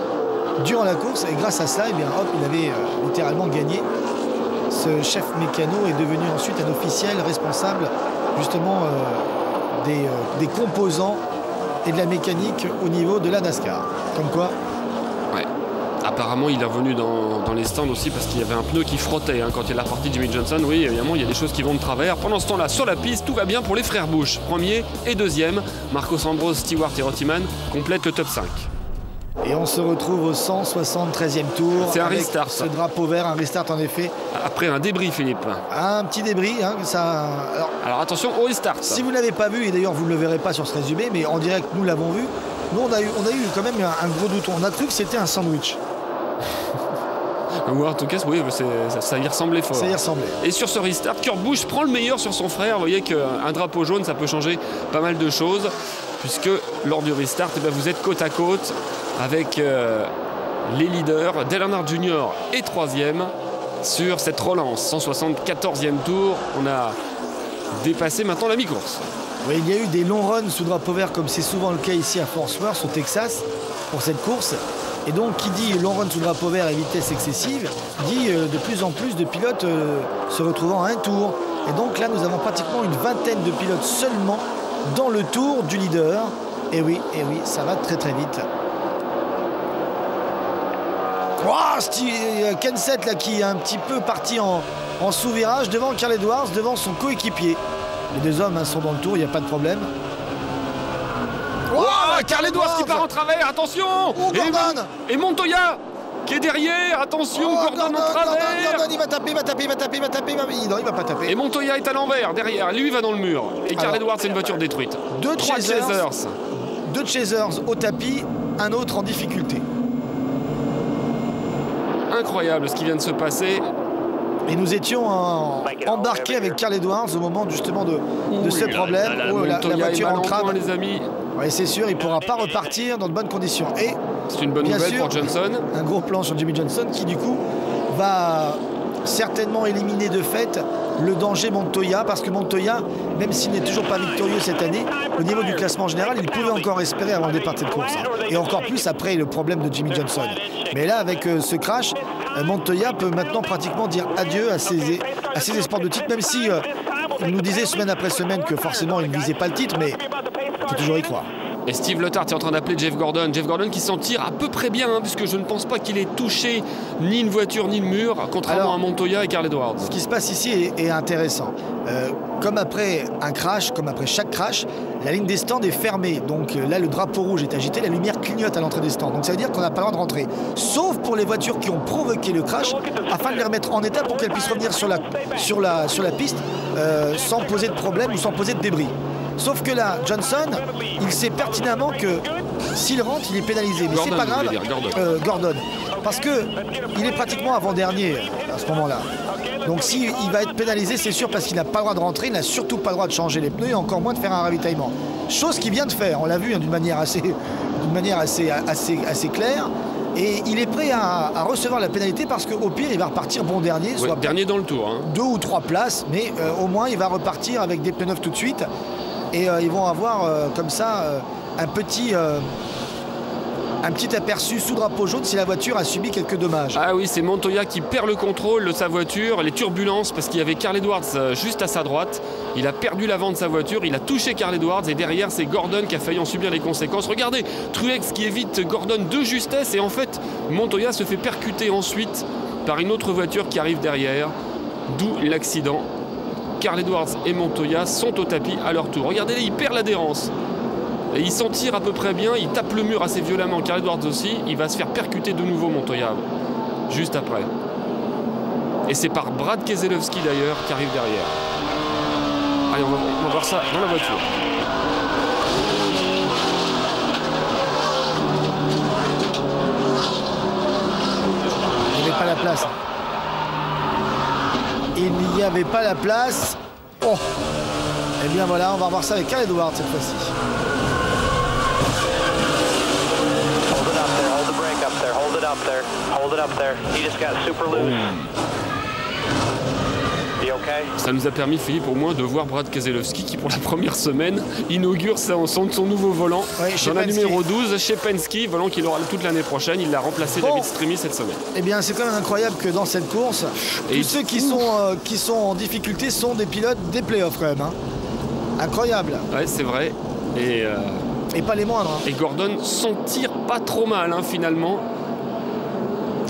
durant la course, et grâce à ça, eh bien, hop, il avait littéralement gagné. Ce chef mécano est devenu ensuite un officiel responsable justement des composants et de la mécanique au niveau de la NASCAR. Comme quoi. Ouais. Apparemment, il est revenu dans les stands aussi parce qu'il y avait un pneu qui frottait quand il est reparti Jimmie Johnson. Oui, évidemment, il y a des choses qui vont de travers. Pendant ce temps-là, sur la piste, tout va bien pour les frères Busch. Premier et deuxième, Marcos Ambrose, Stewart et Rottiman complètent le top 5. Et on se retrouve au 173e tour. C'est un restart. Ce drapeau vert, un restart en effet. Après un débris, Philippe. Un petit débris. Hein, ça... Alors attention au restart. Si vous ne l'avez pas vu, et d'ailleurs vous ne le verrez pas sur ce résumé, mais en direct nous l'avons vu, nous on a eu quand même un gros doute. On a cru que c'était un sandwich. Ou en tout cas, oui, ça y ressemblait fort. Ça y ressemblait. Et sur ce restart, Kurt Busch prend le meilleur sur son frère. Vous voyez qu'un drapeau jaune, ça peut changer pas mal de choses. Puisque lors du restart, vous êtes côte à côte avec les leaders. Dale Earnhardt Jr. est 3e sur cette relance. 174e tour. On a dépassé maintenant la mi-course. Oui, il y a eu des longs runs sous drapeau vert, comme c'est souvent le cas ici à Fort Worth, au Texas, pour cette course. Et donc, qui dit long run sous drapeau vert et vitesse excessive, dit de plus en plus de pilotes se retrouvant à un tour. Et donc là, nous avons pratiquement une vingtaine de pilotes seulement dans le tour du leader. Et oui, ça va très très vite. Kenseth là, qui est un petit peu parti en sous-virage devant Carl Edwards, devant son coéquipier. Les deux hommes sont dans le tour, il n'y a pas de problème. Carl Edwards qui part en travers, attention. Et Montoya qui est derrière, attention, Gordon en travers. Gordon, il va taper. Non, il va pas taper. Et Montoya est à l'envers, derrière, lui va dans le mur. Et Carl Edwards, c'est une voiture détruite. Deux chasers au tapis, un autre en difficulté. Incroyable ce qui vient de se passer. Et nous étions embarqués avec Carl Edwards au moment justement de ce problème. La voiture en crame, les amis. Oui, c'est sûr, il ne pourra pas repartir dans de bonnes conditions. Et c'est une bonne nouvelle pour Johnson. Un gros plan sur Jimmie Johnson qui du coup va certainement éliminer de fait le danger Montoya, parce que Montoya, même s'il n'est toujours pas victorieux cette année, au niveau du classement général, il pouvait encore espérer avant le départ de cette course. Et encore plus après le problème de Jimmie Johnson. Mais là, avec ce crash, Montoya peut maintenant pratiquement dire adieu à ses espoirs de titre, même si il nous disait semaine après semaine que forcément il ne visait pas le titre, mais il faut toujours y croire. Et Steve Letarte est en train d'appeler Jeff Gordon. Jeff Gordon qui s'en tire à peu près bien, hein, puisque je ne pense pas qu'il ait touché ni une voiture ni le mur, contrairement à Montoya et Carl Edwards. Ce qui se passe ici est intéressant. Comme après un crash, comme après chaque crash, la ligne des stands est fermée. Donc là, le drapeau rouge est agité, la lumière clignote à l'entrée des stands. Donc ça veut dire qu'on n'a pas le droit de rentrer. Sauf pour les voitures qui ont provoqué le crash, afin de les remettre en état pour qu'elles puissent revenir sur la piste sans poser de problème ou sans poser de débris. Sauf que là, Johnson, il sait pertinemment que s'il rentre, il est pénalisé. Mais c'est pas grave, Gordon. Parce qu'il est pratiquement avant-dernier à ce moment-là. Donc s'il va être pénalisé, c'est sûr, parce qu'il n'a pas le droit de rentrer, il n'a surtout pas le droit de changer les pneus et encore moins de faire un ravitaillement. Chose qu'il vient de faire, on l'a vu, hein, d'une manière assez claire. Et il est prêt à recevoir la pénalité parce qu'au pire, il va repartir bon dernier. Soit dernier dans le tour. Hein. 2 ou 3 places, mais au moins, il va repartir avec des pneus neufs tout de suite. Et ils vont avoir comme ça un petit aperçu sous drapeau jaune si la voiture a subi quelques dommages. Ah oui, c'est Montoya qui perd le contrôle de sa voiture, les turbulences, parce qu'il y avait Carl Edwards juste à sa droite. Il a perdu l'avant de sa voiture, il a touché Carl Edwards et derrière c'est Gordon qui a failli en subir les conséquences. Regardez, Truex qui évite Gordon de justesse et en fait Montoya se fait percuter ensuite par une autre voiture qui arrive derrière, d'où l'accident. Carl Edwards et Montoya sont au tapis à leur tour. Regardez, il perd l'adhérence. Et il s'en tire à peu près bien, il tape le mur assez violemment, Carl Edwards aussi. Il va se faire percuter de nouveau Montoya, juste après. Et c'est par Brad Keselowski d'ailleurs qui arrive derrière. Allez, on va voir ça dans la voiture. Il n'y avait pas la place. Il n'y avait pas la place. Oh. Et bien voilà, on va revoir ça avec Carl Edwards cette fois-ci. Ça nous a permis, Philippe, au moins de voir Brad Keselowski qui, pour la première semaine, inaugure son nouveau volant dans la numéro 12 chez Penske, volant qu'il aura toute l'année prochaine. Il l'a remplacé David Strimi cette semaine. Eh bien, c'est quand même incroyable que dans cette course, tous ceux qui sont en difficulté sont des pilotes des playoffs quand même. Hein. Incroyable. Ouais, c'est vrai. Et pas les moindres. Hein. Et Gordon s'en tire pas trop mal, hein, finalement.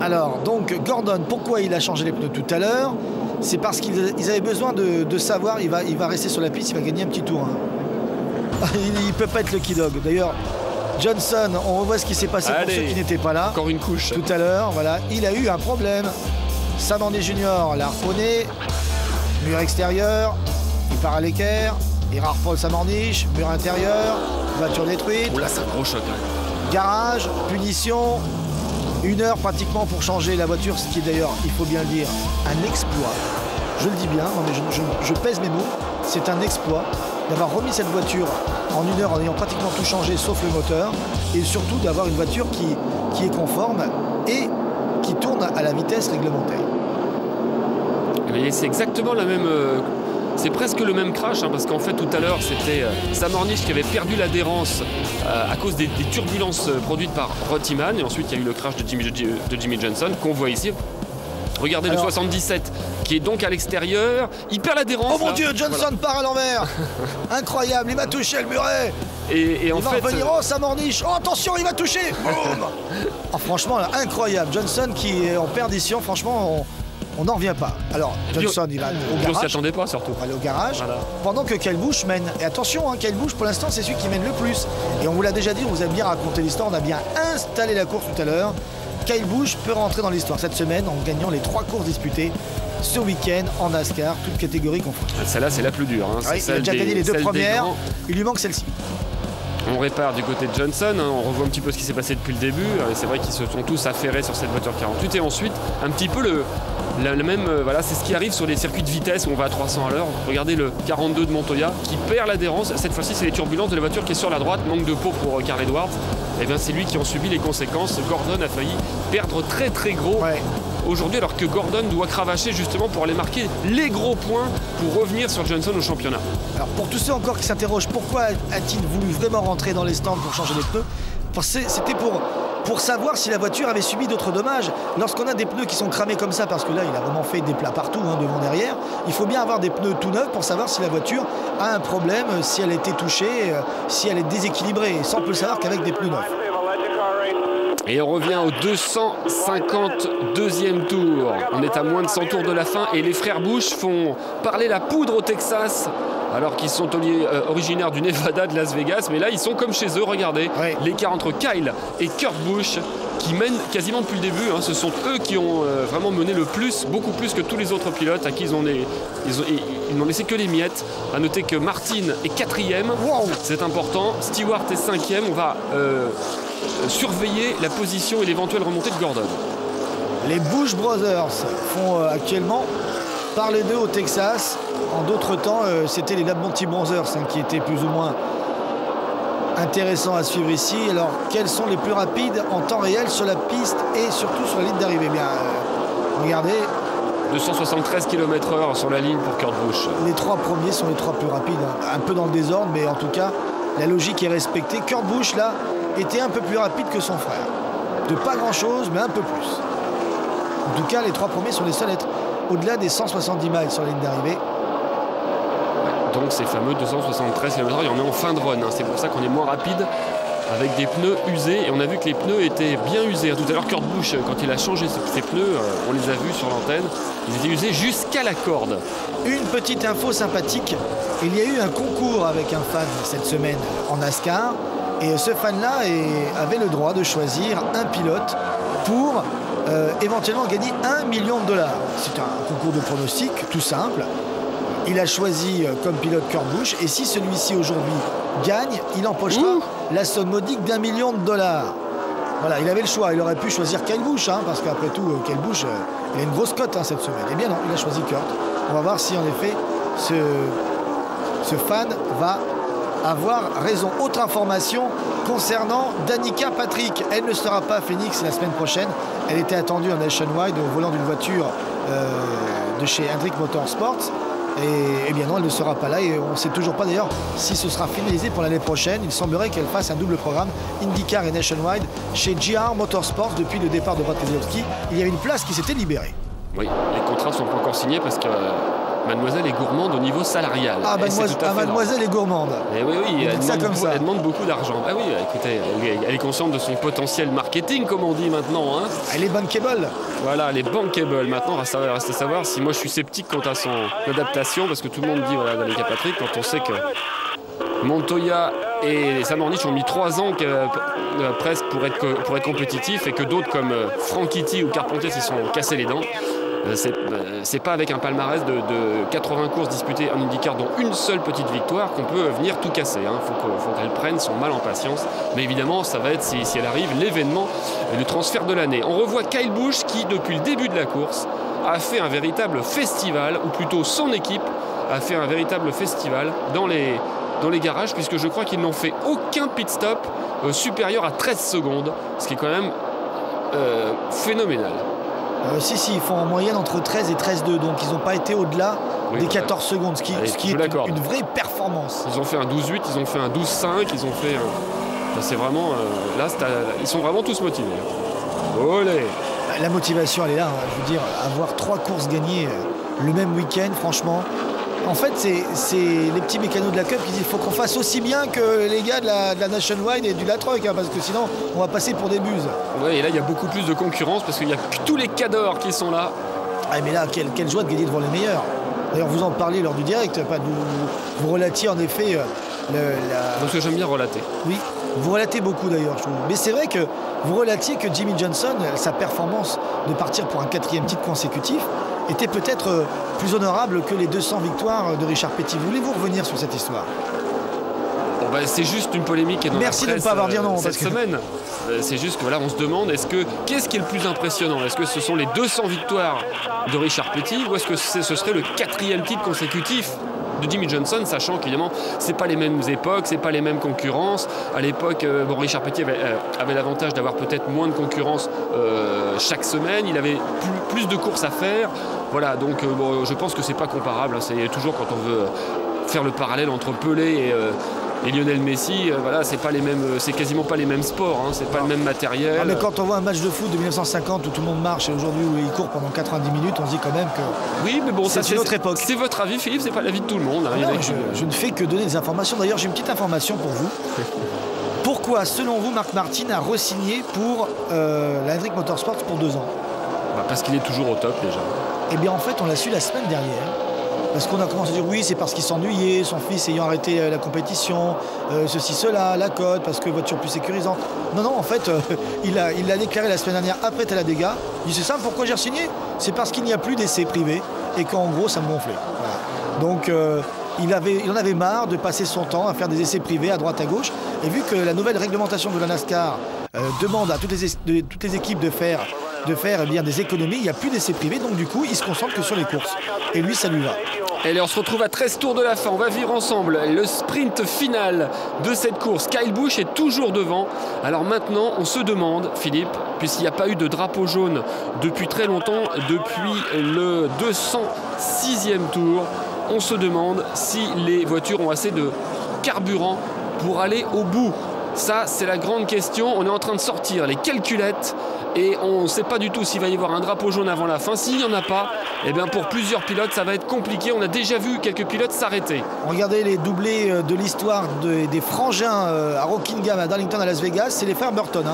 Alors, donc, Gordon, pourquoi il a changé les pneus tout à l'heure? C'est parce qu'ils avaient besoin de savoir, il va rester sur la piste, il va gagner un petit tour. Hein. Il ne peut pas être Lucky Dog. D'ailleurs, Johnson, on revoit ce qui s'est passé pour ceux qui n'étaient pas là. Encore une couche. Tout à l'heure, voilà, il a eu un problème. Sam Haney Junior l'a harponné, mur extérieur, il part à l'équerre, il harponne Sam Haney, mur intérieur, voiture détruite. Oh là, c'est un gros choc. Hein. Garage, punition. 1 heure pratiquement pour changer la voiture, ce qui est d'ailleurs, il faut bien le dire, un exploit. Je le dis bien, non mais je pèse mes mots, c'est un exploit d'avoir remis cette voiture en 1 heure en ayant pratiquement tout changé sauf le moteur et surtout d'avoir une voiture qui est conforme et qui tourne à la vitesse réglementaire. C'est exactement la même... C'est presque le même crash, hein, parce qu'en fait tout à l'heure c'était Sam Hornish qui avait perdu l'adhérence à cause des turbulences produites par Rottiman, et ensuite il y a eu le crash de Jimmy Johnson qu'on voit ici. Regardez le 77 qui est donc à l'extérieur, il perd l'adhérence. Oh mon Dieu, Johnson part à l'envers. Incroyable, il va toucher le muret. Et en fait, va revenir, oh Sam Hornish, oh attention, il va toucher. Boum. Oh, franchement, là, incroyable. Johnson qui est en perdition, franchement, on n'en revient pas. Alors, Johnson, il va au garage. On s'y attendait pas, surtout. Il va aller au garage, pendant que Kyle Busch mène. Et attention, hein, Kyle Busch, pour l'instant, c'est celui qui mène le plus. Et on vous l'a déjà dit, on vous a bien raconté l'histoire, on a bien installé la course tout à l'heure. Kyle Busch peut rentrer dans l'histoire cette semaine en gagnant les 3 courses disputées ce week-end en NASCAR, toutes catégories confondues. Celle-là, c'est la plus dure. Hein. Il a déjà gagné les 2 premières, il lui manque celle-ci. On répare du côté de Johnson, hein, on revoit un petit peu ce qui s'est passé depuis le début. C'est vrai qu'ils se sont tous affairés sur cette voiture 48 et ensuite un petit peu le même, voilà, c'est ce qui arrive sur les circuits de vitesse où on va à 300 à l'heure. Regardez le 42 de Montoya qui perd l'adhérence. Cette fois-ci, c'est les turbulences de la voiture qui est sur la droite, manque de peau pour Carl Edwards. Et bien c'est lui qui en subit les conséquences. Gordon a failli perdre très très gros aujourd'hui, alors que Gordon doit cravacher justement pour aller marquer les gros points pour revenir sur Johnson au championnat. Alors pour tous ceux encore qui s'interrogent, pourquoi a-t-il voulu vraiment rentrer dans les stands pour changer les pneus? C'était pour pour savoir si la voiture avait subi d'autres dommages. Lorsqu'on a des pneus qui sont cramés comme ça, parce que là il a vraiment fait des plats partout, hein, devant, derrière, il faut bien avoir des pneus tout neufs pour savoir si la voiture a un problème, si elle a été touchée, si elle est déséquilibrée. Et ça on peut le savoir qu'avec des pneus neufs. Et on revient au 252e tour. On est à moins de 100 tours de la fin et les frères Busch font parler la poudre au Texas, alors qu'ils sont originaires du Nevada, de Las Vegas. Mais là, ils sont comme chez eux, regardez. Ouais. L'écart entre Kyle et Kurt Busch, qui mènent quasiment depuis le début. Hein. Ce sont eux qui ont vraiment mené le plus, beaucoup plus que tous les autres pilotes, à qui ils n'ont laissé que les miettes. À noter que Martin est 4e. Wow. C'est important. Stewart est 5e. On va surveiller la position et l'éventuelle remontée de Gordon. Les Busch Brothers font actuellement parler d'eux au Texas. En d'autres temps, c'était les Labonte Brothers qui étaient plus ou moins intéressants à suivre ici. Alors, quels sont les plus rapides en temps réel sur la piste et surtout sur la ligne d'arrivée? Bien, regardez. 273 km/h sur la ligne pour Kurt Busch. Les 3 premiers sont les 3 plus rapides. Un peu dans le désordre, mais en tout cas, la logique est respectée. Kurt Busch, là, était un peu plus rapide que son frère. De pas grand-chose, mais un peu plus. En tout cas, les 3 premiers sont les seuls à être au-delà des 170 miles sur la ligne d'arrivée. Donc ces fameux 273 km/h, il y en a en fin de run. Hein. C'est pour ça qu'on est moins rapide avec des pneus usés. Et on a vu que les pneus étaient bien usés. Tout à l'heure, Kurt Busch, quand il a changé ses pneus, on les a vus sur l'antenne, ils étaient usés jusqu'à la corde. Une petite info sympathique. Il y a eu un concours avec un fan cette semaine en NASCAR. Et ce fan-là avait le droit de choisir un pilote pour éventuellement gagner $1 million. C'est un concours de pronostic tout simple. Il a choisi comme pilote Kurt Busch. Et si celui-ci aujourd'hui gagne, il empochera la somme modique $1 million. Voilà, il avait le choix. Il aurait pu choisir Kyle Busch, parce qu'après tout, Kyle Busch, il a une grosse cote cette semaine. Eh bien non, il a choisi Kurt. On va voir si en effet ce fan va avoir raison. Autre information concernant Danica Patrick. Elle ne sera pas à Phoenix la semaine prochaine. Elle était attendue en Nationwide au volant d'une voiture de chez Hendrick Motorsports. Et bien non, elle ne sera pas là. Et on ne sait toujours pas d'ailleurs si ce sera finalisé pour l'année prochaine. Il semblerait qu'elle fasse un double programme IndyCar et Nationwide chez JR Motorsports. Depuis le départ de Brad Keselowski, il y a une place qui s'était libérée. Oui, les contrats ne sont pas encore signés parce que Mademoiselle est gourmande au niveau salarial. Ah, Mademoiselle est gourmande. Et oui, elle demande beaucoup d'argent. Ah oui, écoutez, elle est consciente de son potentiel marketing, comme on dit maintenant. Hein. Elle est bankable. Voilà, elle est bankable. Maintenant, reste à savoir si moi je suis sceptique quant à son adaptation, parce que tout le monde dit, voilà, Danica Patrick, quand on sait que Montoya et Sam Hornish ont mis 3 ans presque pour être compétitifs, et que d'autres comme Franchitti ou Carpentier s'y sont cassés les dents. C'est pas avec un palmarès de 80 courses disputées en IndyCar, dont une seule petite victoire, qu'on peut venir tout casser. Faut qu'elle prenne son mal en patience. Mais évidemment, ça va être, si elle arrive, l'événement du transfert de l'année. On revoit Kyle Busch qui, depuis le début de la course, a fait un véritable festival, ou plutôt son équipe a fait un véritable festival dans les garages, puisque je crois qu'ils n'ont fait aucun pit stop supérieur à 13 secondes, ce qui est quand même phénoménal. Si, ils font en moyenne entre 13 et 13,2, donc ils n'ont pas été au-delà des 14 secondes, ce qui est une vraie performance. Ils ont fait un 12,8, ils ont fait un 12,5, ils ont fait c'est vraiment... là, ils sont vraiment tous motivés. Olé. La motivation, elle est là. Je veux dire, avoir 3 courses gagnées le même week-end, franchement... En fait, c'est les petits mécanos de la Cup qui disent qu'il faut qu'on fasse aussi bien que les gars de la Nationwide et du La Truck, parce que sinon, on va passer pour des buses. Oui, et là, il y a beaucoup plus de concurrence parce qu'il y a tous les cadors qui sont là. Ah, mais là, quelle joie de gagner devant les meilleurs. D'ailleurs, vous en parlez lors du direct. Vous relatiez en effet... Parce que j'aime bien relater. Oui, vous relatez beaucoup d'ailleurs, je trouve. Mais c'est vrai que vous relatiez que Jimmie Johnson, sa performance de partir pour un 4e titre consécutif, était peut-être plus honorable que les 200 victoires de Richard Petty. Voulez-vous revenir sur cette histoire? C'est juste une polémique et dans Merci la presse, de ne pas avoir dit non cette semaine. C'est juste que voilà, on se demande qu'est-ce qui est le plus impressionnant? Est-ce que ce sont les 200 victoires de Richard Petty, ou est-ce que ce serait le 4e titre consécutif de Jimmie Johnson, sachant qu'évidemment c'est pas les mêmes époques, c'est pas les mêmes concurrences. À l'époque, Richard Petty avait l'avantage d'avoir peut-être moins de concurrence chaque semaine, il avait plus de courses à faire. Voilà, donc je pense que c'est pas comparable. C'est toujours quand on veut faire le parallèle entre Pelé et Lionel Messi, voilà, c'est quasiment pas les mêmes sports, hein, c'est pas le même matériel. Ah, mais quand on voit un match de foot de 1950 où tout le monde marche et aujourd'hui où il court pendant 90 minutes, on se dit quand même que oui, mais bon, c'est une autre époque. C'est votre avis, Philippe, c'est pas l'avis de tout le monde. Hein, non, je ne fais que donner des informations. D'ailleurs, j'ai une petite information pour vous. Pourquoi, selon vous, Marc Martin a re-signé pour la Hendrick Motorsports pour 2 ans? Parce qu'il est toujours au top déjà. Eh bien, en fait, on l'a su la semaine dernière. Parce qu'on a commencé à dire oui, c'est parce qu'il s'ennuyait, son fils ayant arrêté la compétition, ceci, cela, la cote, parce que voiture plus sécurisante. Non, en fait, il a déclaré la semaine dernière après Talladega. Il dit c'est simple, pourquoi j'ai re-signé? C'est parce qu'il n'y a plus d'essais privés et qu'en gros, ça me gonflait. Voilà. Donc, il en avait marre de passer son temps à faire des essais privés à droite à gauche. Et vu que la nouvelle réglementation de la NASCAR demande à toutes les équipes de faire eh bien, des économies, il n'y a plus d'essais privés, donc du coup il se concentre que sur les courses et lui ça lui va. Allez, on se retrouve à 13 tours de la fin, on va vivre ensemble le sprint final de cette course. Kyle Busch est toujours devant. Alors maintenant on se demande, Philippe, puisqu'il n'y a pas eu de drapeau jaune depuis très longtemps, depuis le 206e tour, on se demande si les voitures ont assez de carburant pour aller au bout. Ça, c'est la grande question. On est en train de sortir les calculettes et on ne sait pas du tout s'il va y avoir un drapeau jaune avant la fin. S'il n'y en a pas, eh bien pour plusieurs pilotes, ça va être compliqué. On a déjà vu quelques pilotes s'arrêter. Regardez les doublés de l'histoire des frangins à Rockingham, à Darlington, à Las Vegas. C'est les frères Burton.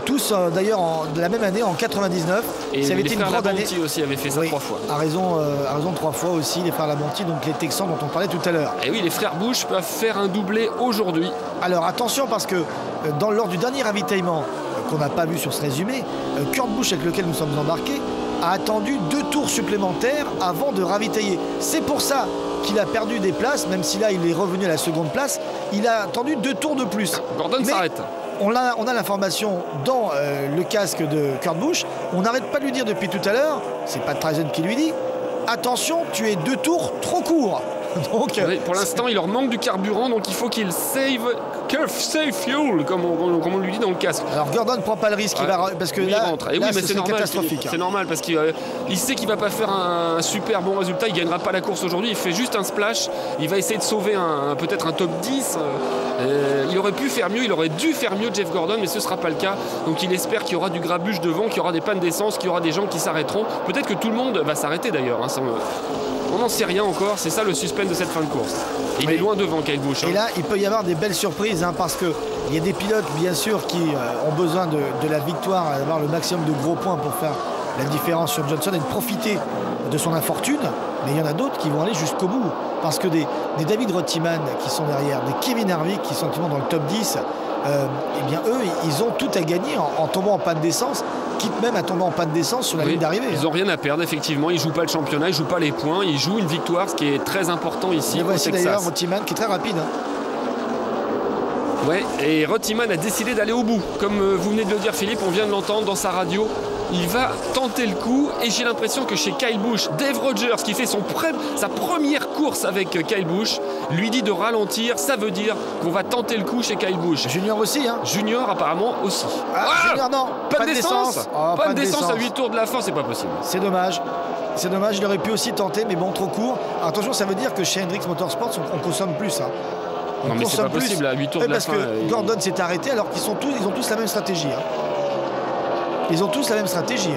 Tous d'ailleurs de la même année, en 99. Et ça avait les été frères une grande année. Labonte aussi avaient fait ça 3 fois. A raison 3 fois aussi, les frères Labonte, donc les Texans dont on parlait tout à l'heure. Et oui, les frères Busch peuvent faire un doublé aujourd'hui. Alors attention parce que lors du dernier ravitaillement qu'on n'a pas vu sur ce résumé, Kurt Busch avec lequel nous sommes embarqués a attendu 2 tours supplémentaires avant de ravitailler. C'est pour ça qu'il a perdu des places, même si là il est revenu à la seconde place, il a attendu 2 tours de plus. Gordon s'arrête. On a l'information dans le casque de Kurt Busch. On n'arrête pas de lui dire depuis tout à l'heure, c'est pas Trazen qui lui dit, attention, tu es 2 tours trop court. Donc, oui, pour l'instant, il leur manque du carburant, donc il faut qu'il save fuel, comme on lui dit dans le casque. Alors Gordon ne prend pas le risque, parce que il là, rentre. Et oui, mais c'est normal, catastrophique. C'est normal parce qu'il sait qu'il va pas faire un super bon résultat, il gagnera pas la course aujourd'hui, il fait juste un splash, il va essayer de sauver peut-être un top 10. Il aurait pu faire mieux, il aurait dû faire mieux Jeff Gordon, mais ce sera pas le cas. Donc il espère qu'il y aura du grabuge devant, qu'il y aura des pannes d'essence, qu'il y aura des gens qui s'arrêteront. Peut-être que tout le monde va s'arrêter d'ailleurs. On n'en sait rien encore, c'est ça le suspense de cette fin de course. Et il est loin devant Kyle Busch. Et là, il peut y avoir des belles surprises, parce qu'il y a des pilotes, bien sûr, qui ont besoin de la victoire, d'avoir le maximum de gros points pour faire la différence sur Johnson et de profiter de son infortune. Mais il y en a d'autres qui vont aller jusqu'au bout. Parce que des David Rottiman qui sont derrière, des Kevin Harvick qui sont actuellement dans le top 10, eh bien eux, ils ont tout à gagner en tombant en panne d'essence, quitte même à tomber en panne d'essence sur la ligne d'arrivée. Ils n'ont rien à perdre, effectivement. Ils ne jouent pas le championnat, ils ne jouent pas les points, ils jouent une victoire, ce qui est très important ici. Et voici d'ailleurs Rottiman qui est très rapide. Ouais, et Rottiman a décidé d'aller au bout. Comme vous venez de le dire, Philippe, on vient de l'entendre dans sa radio. Il va tenter le coup et j'ai l'impression que chez Kyle Busch, Dave Rogers qui fait sa première course avec Kyle Busch lui dit de ralentir, ça veut dire qu'on va tenter le coup chez Kyle Busch. Junior aussi, Junior apparemment aussi. Junior non, pas de d'essence. Pas de d'essence à 8 tours de la fin, c'est pas possible. C'est dommage. C'est dommage, il aurait pu aussi tenter, mais bon, trop court. Alors, attention, ça veut dire que chez Hendrick Motorsports, on consomme plus. Non mais c'est pas possible à 8 tours de la fin. Parce que Gordon s'est arrêté alors qu'ils ont tous la même stratégie. Ils ont tous la même stratégie.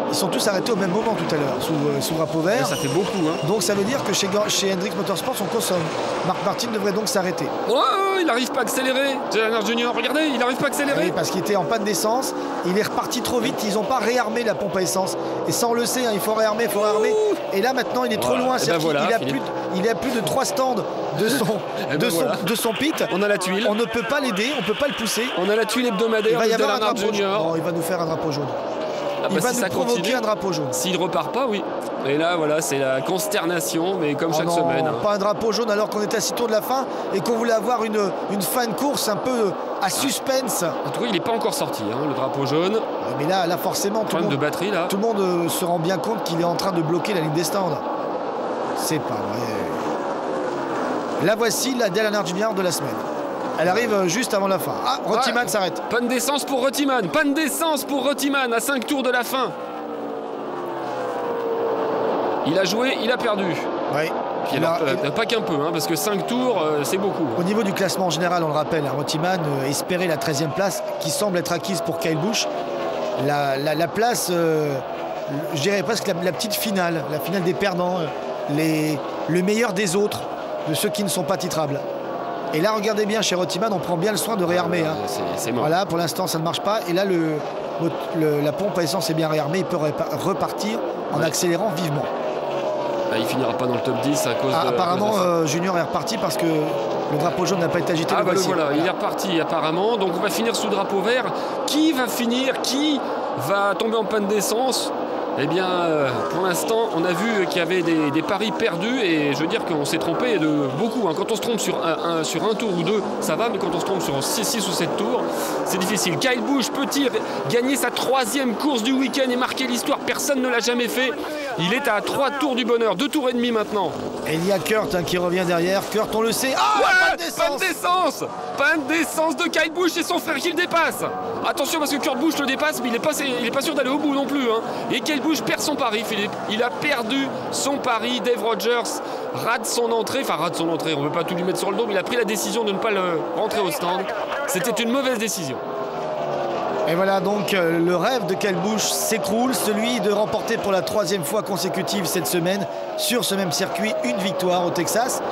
Ils sont tous arrêtés au même moment tout à l'heure, sous drapeau vert. Et ça fait beaucoup. Donc ça veut dire que chez Hendrick Motorsports, on consomme. Marc Martin devrait donc s'arrêter. Oh, il n'arrive pas à accélérer. Jalen Junior, regardez, il n'arrive pas à accélérer. Oui, parce qu'il était en panne d'essence. Il est reparti trop vite. Ils n'ont pas réarmé la pompe à essence. Et ça, on le sait, il faut réarmer, Et là, maintenant, il est trop loin. Il a plus de 3 stands de son pit. On a la tuile. On ne peut pas l'aider, on ne peut pas le pousser. On a la tuile hebdomadaire de Jalen Junior. Non, il va nous faire un drapeau jaune. Il va nous provoquer un drapeau jaune. S'il repart pas, oui. Et là, voilà, c'est la consternation, mais comme chaque semaine. Pas un drapeau jaune alors qu'on était à 6 tours de la fin et qu'on voulait avoir une fin de course un peu à suspense. En tout cas, il n'est pas encore sorti, le drapeau jaune. Mais là forcément, tout le monde se rend bien compte qu'il est en train de bloquer la ligne des stands. C'est pas vrai. La voici, la Dale Earnhardt de la semaine. Elle arrive juste avant la fin. Rottiman s'arrête. Panne d'essence pour Rottiman. Panne d'essence pour Rottiman à 5 tours de la fin. Il a joué, il a perdu. Oui. Puis alors, pas qu'un peu, hein, parce que 5 tours, c'est beaucoup. Au niveau du classement général, on le rappelle, Reutemann espérait la 13e place qui semble être acquise pour Kyle Busch. La place, je dirais presque la petite finale, la finale des perdants, le meilleur des autres, de ceux qui ne sont pas titrables. Et là, regardez bien, chez Reutemann, on prend bien le soin de réarmer. Hein. C'est mort. Voilà, pour l'instant, ça ne marche pas. Et là, la pompe à essence est bien réarmée. Il peut repartir en accélérant vivement. Il finira pas dans le top 10 à cause de... Apparemment, Junior est reparti parce que le drapeau jaune n'a pas été agité. Voilà, il est reparti apparemment. Donc on va finir sous drapeau vert. Qui va finir? Qui va tomber en panne d'essence? Eh bien, pour l'instant, on a vu qu'il y avait des paris perdus et je veux dire qu'on s'est trompé de beaucoup. Hein. Quand on se trompe sur un tour ou deux, ça va, mais quand on se trompe sur 6 ou 7 tours, c'est difficile. Kyle Busch peut-il gagner sa 3e course du week-end et marquer l'histoire? Personne ne l'a jamais fait. Il est à 3 tours du bonheur, 2 tours et demi maintenant. Et il y a Kurt qui revient derrière. Kurt, on le sait. Panne d'essence! Panne d'essence de Kyle Busch et son frère qui le dépasse. Attention parce que Kurt Busch le dépasse, mais il est pas sûr d'aller au bout non plus. Hein. Et Kyle Busch perd son pari, Philippe. Il a perdu son pari. Dave Rogers rate son entrée. Enfin, rate son entrée. On ne veut pas tout lui mettre sur le dos, mais il a pris la décision de ne pas le rentrer au stand. C'était une mauvaise décision. Et voilà donc le rêve de Kyle Busch s'écroule, celui de remporter pour la 3e fois consécutive cette semaine sur ce même circuit une victoire au Texas.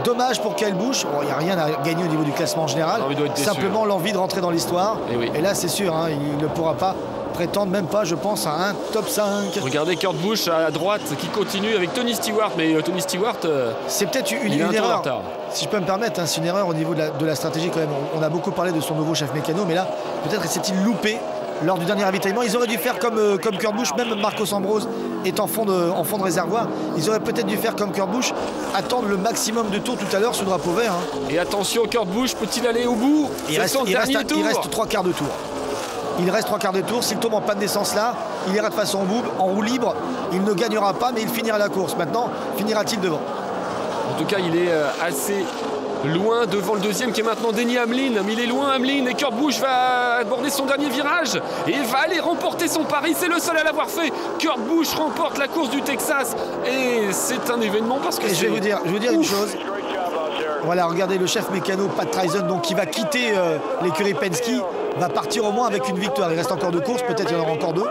Dommage pour Kyle Busch, il n'y a rien à gagner au niveau du classement général, simplement l'envie de rentrer dans l'histoire. Et là c'est sûr, hein, il ne pourra pas prétendre, même pas je pense, à un top 5. Regardez Kurt Busch à droite qui continue avec Tony Stewart, mais Tony Stewart c'est peut-être une erreur, si je peux me permettre, hein, c'est une erreur au niveau de la stratégie quand même. On a beaucoup parlé de son nouveau chef mécano, mais là peut-être s'est-il loupé lors du dernier ravitaillement. Ils auraient dû faire comme Kurt Busch, même Marcos Ambrose est en fond de réservoir. Ils auraient peut-être dû faire comme Kurt Busch, attendre le maximum de tours tout à l'heure sous drapeau vert. Hein. Et attention, Kurt Busch peut-il aller au bout? Il reste 3 quarts de tour. Il reste 3 quarts de tour. S'il tombe en panne d'essence là, il ira de façon en roue libre. Il ne gagnera pas, mais il finira la course. Maintenant, finira-t-il devant? En tout cas, il est assez loin devant le deuxième qui est maintenant Denny Hamlin. Mais il est loin, Hamlin, et Kurt Busch va aborder son dernier virage et il va aller remporter son pari. C'est le seul à l'avoir fait. Kurt Busch remporte la course du Texas et c'est un événement parce que je vais vous dire une chose. Voilà, regardez le chef mécano Pat Tryson, donc qui va quitter l'écurie Penske, va partir au moins avec une victoire. Il reste encore 2 courses, peut-être il y en aura encore 2.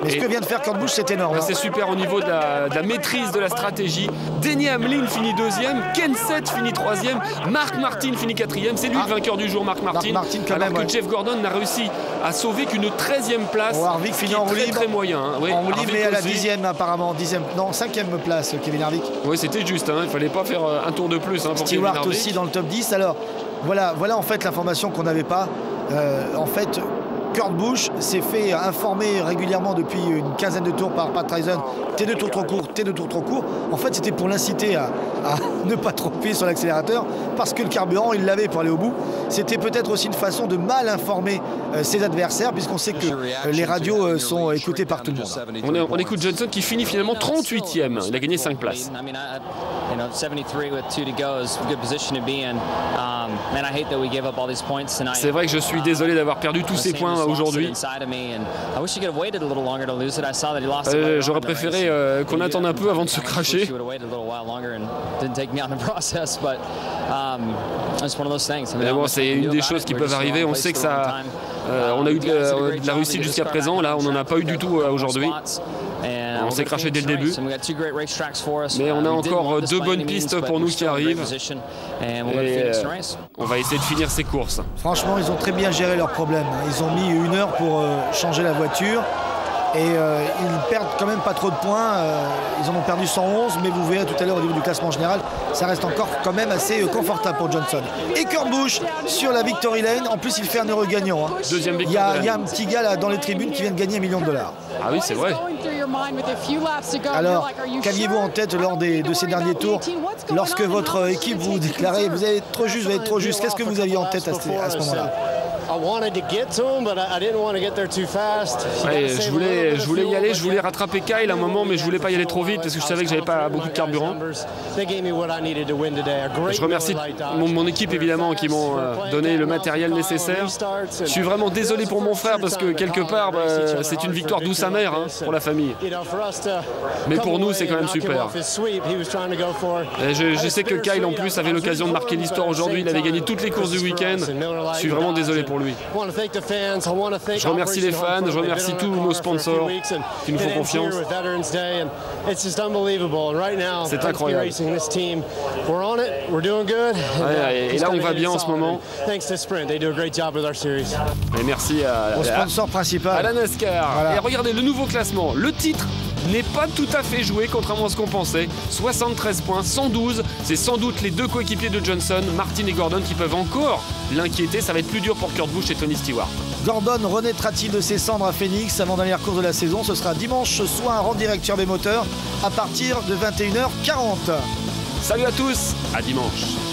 Mais ce que vient de faire Kurt Busch, c'est énorme. C'est super au niveau de la maîtrise de la stratégie. Denny Hamlin finit 2e, Kenseth finit 3e, Mark Martin finit 4e. C'est lui le vainqueur du jour, Mark Martin. Alors que Jeff Gordon n'a réussi à sauver qu'une 13e place. Harvick finit en roue libre. Très moyen. Hein. Ouais, en roue libre, mais à la 10e apparemment. 5e place, Kevin Harvick. Oui, c'était juste. Hein. Il ne fallait pas faire un tour de plus. Hein, pour Stewart aussi dans le top 10. Alors voilà en fait l'information qu'on n'avait pas. En fait, Kurt Busch s'est fait informer régulièrement depuis une quinzaine de tours par Pat Tryson. T'es 2 tours trop court. En fait, c'était pour l'inciter à ne pas trop appuyer sur l'accélérateur parce que le carburant, il l'avait pour aller au bout. C'était peut-être aussi une façon de mal informer ses adversaires puisqu'on sait que les radios sont écoutées par tout le monde. On écoute Johnson qui finit finalement 38e. Il a gagné 5 places. C'est vrai que je suis désolé d'avoir perdu tous ces points aujourd'hui. J'aurais préféré qu'on attende un peu avant de se cracher. Mais bon, c'est une des choses qui peuvent arriver. On sait que ça, on a eu de la réussite jusqu'à présent. Là, on n'en a pas eu du tout aujourd'hui. On s'est craché dès le début. Mais on a encore 2 bonnes pistes pour nous qui arrivent. Et on va essayer de finir ces courses. Franchement, ils ont très bien géré leurs problèmes. Ils ont mis 1 heure pour changer la voiture. Et ils perdent quand même pas trop de points. Ils en ont perdu 111, mais vous verrez tout à l'heure au niveau du classement général, ça reste encore quand même assez confortable pour Johnson. Et Kurt Busch sur la Victory Lane. En plus, il fait un heureux gagnant. Hein. Deuxième victoire. Il y a un petit gars là dans les tribunes qui vient de gagner $1 million. Ah oui, c'est vrai. Alors, qu'aviez-vous en tête lors de ces derniers tours, lorsque votre équipe vous déclarait vous allez être trop juste, qu'est-ce que vous aviez en tête à ce moment-là? Ouais, je voulais y aller, je voulais rattraper Kyle à un moment, mais je voulais pas y aller trop vite parce que je savais que j'avais pas beaucoup de carburant. Je remercie mon équipe évidemment qui m'ont donné le matériel nécessaire. Je suis vraiment désolé pour mon frère parce que quelque part c'est une victoire douce amère hein, pour la famille. Mais pour nous c'est quand même super. Et je sais que Kyle en plus avait l'occasion de marquer l'histoire aujourd'hui, il avait gagné toutes les courses du week-end. Je suis vraiment désolé pour lui. Je remercie les fans, je remercie tous nos sponsors qui nous font confiance. C'est incroyable. Et là on va bien en ce moment. Et merci au sponsor principal, à la NASCAR. Voilà. Et regardez le nouveau classement. Le titre n'est pas tout à fait joué, contrairement à ce qu'on pensait. 73 points, 112. C'est sans doute les deux coéquipiers de Johnson, Martin et Gordon, qui peuvent encore l'inquiéter. Ça va être plus dur pour Kurt Busch et Tony Stewart. Gordon renaîtra-t-il de ses cendres à Phoenix avant dernière course de la saison? Ce sera dimanche soir en direct sur des moteurs à partir de 21h40. Salut à tous, à dimanche.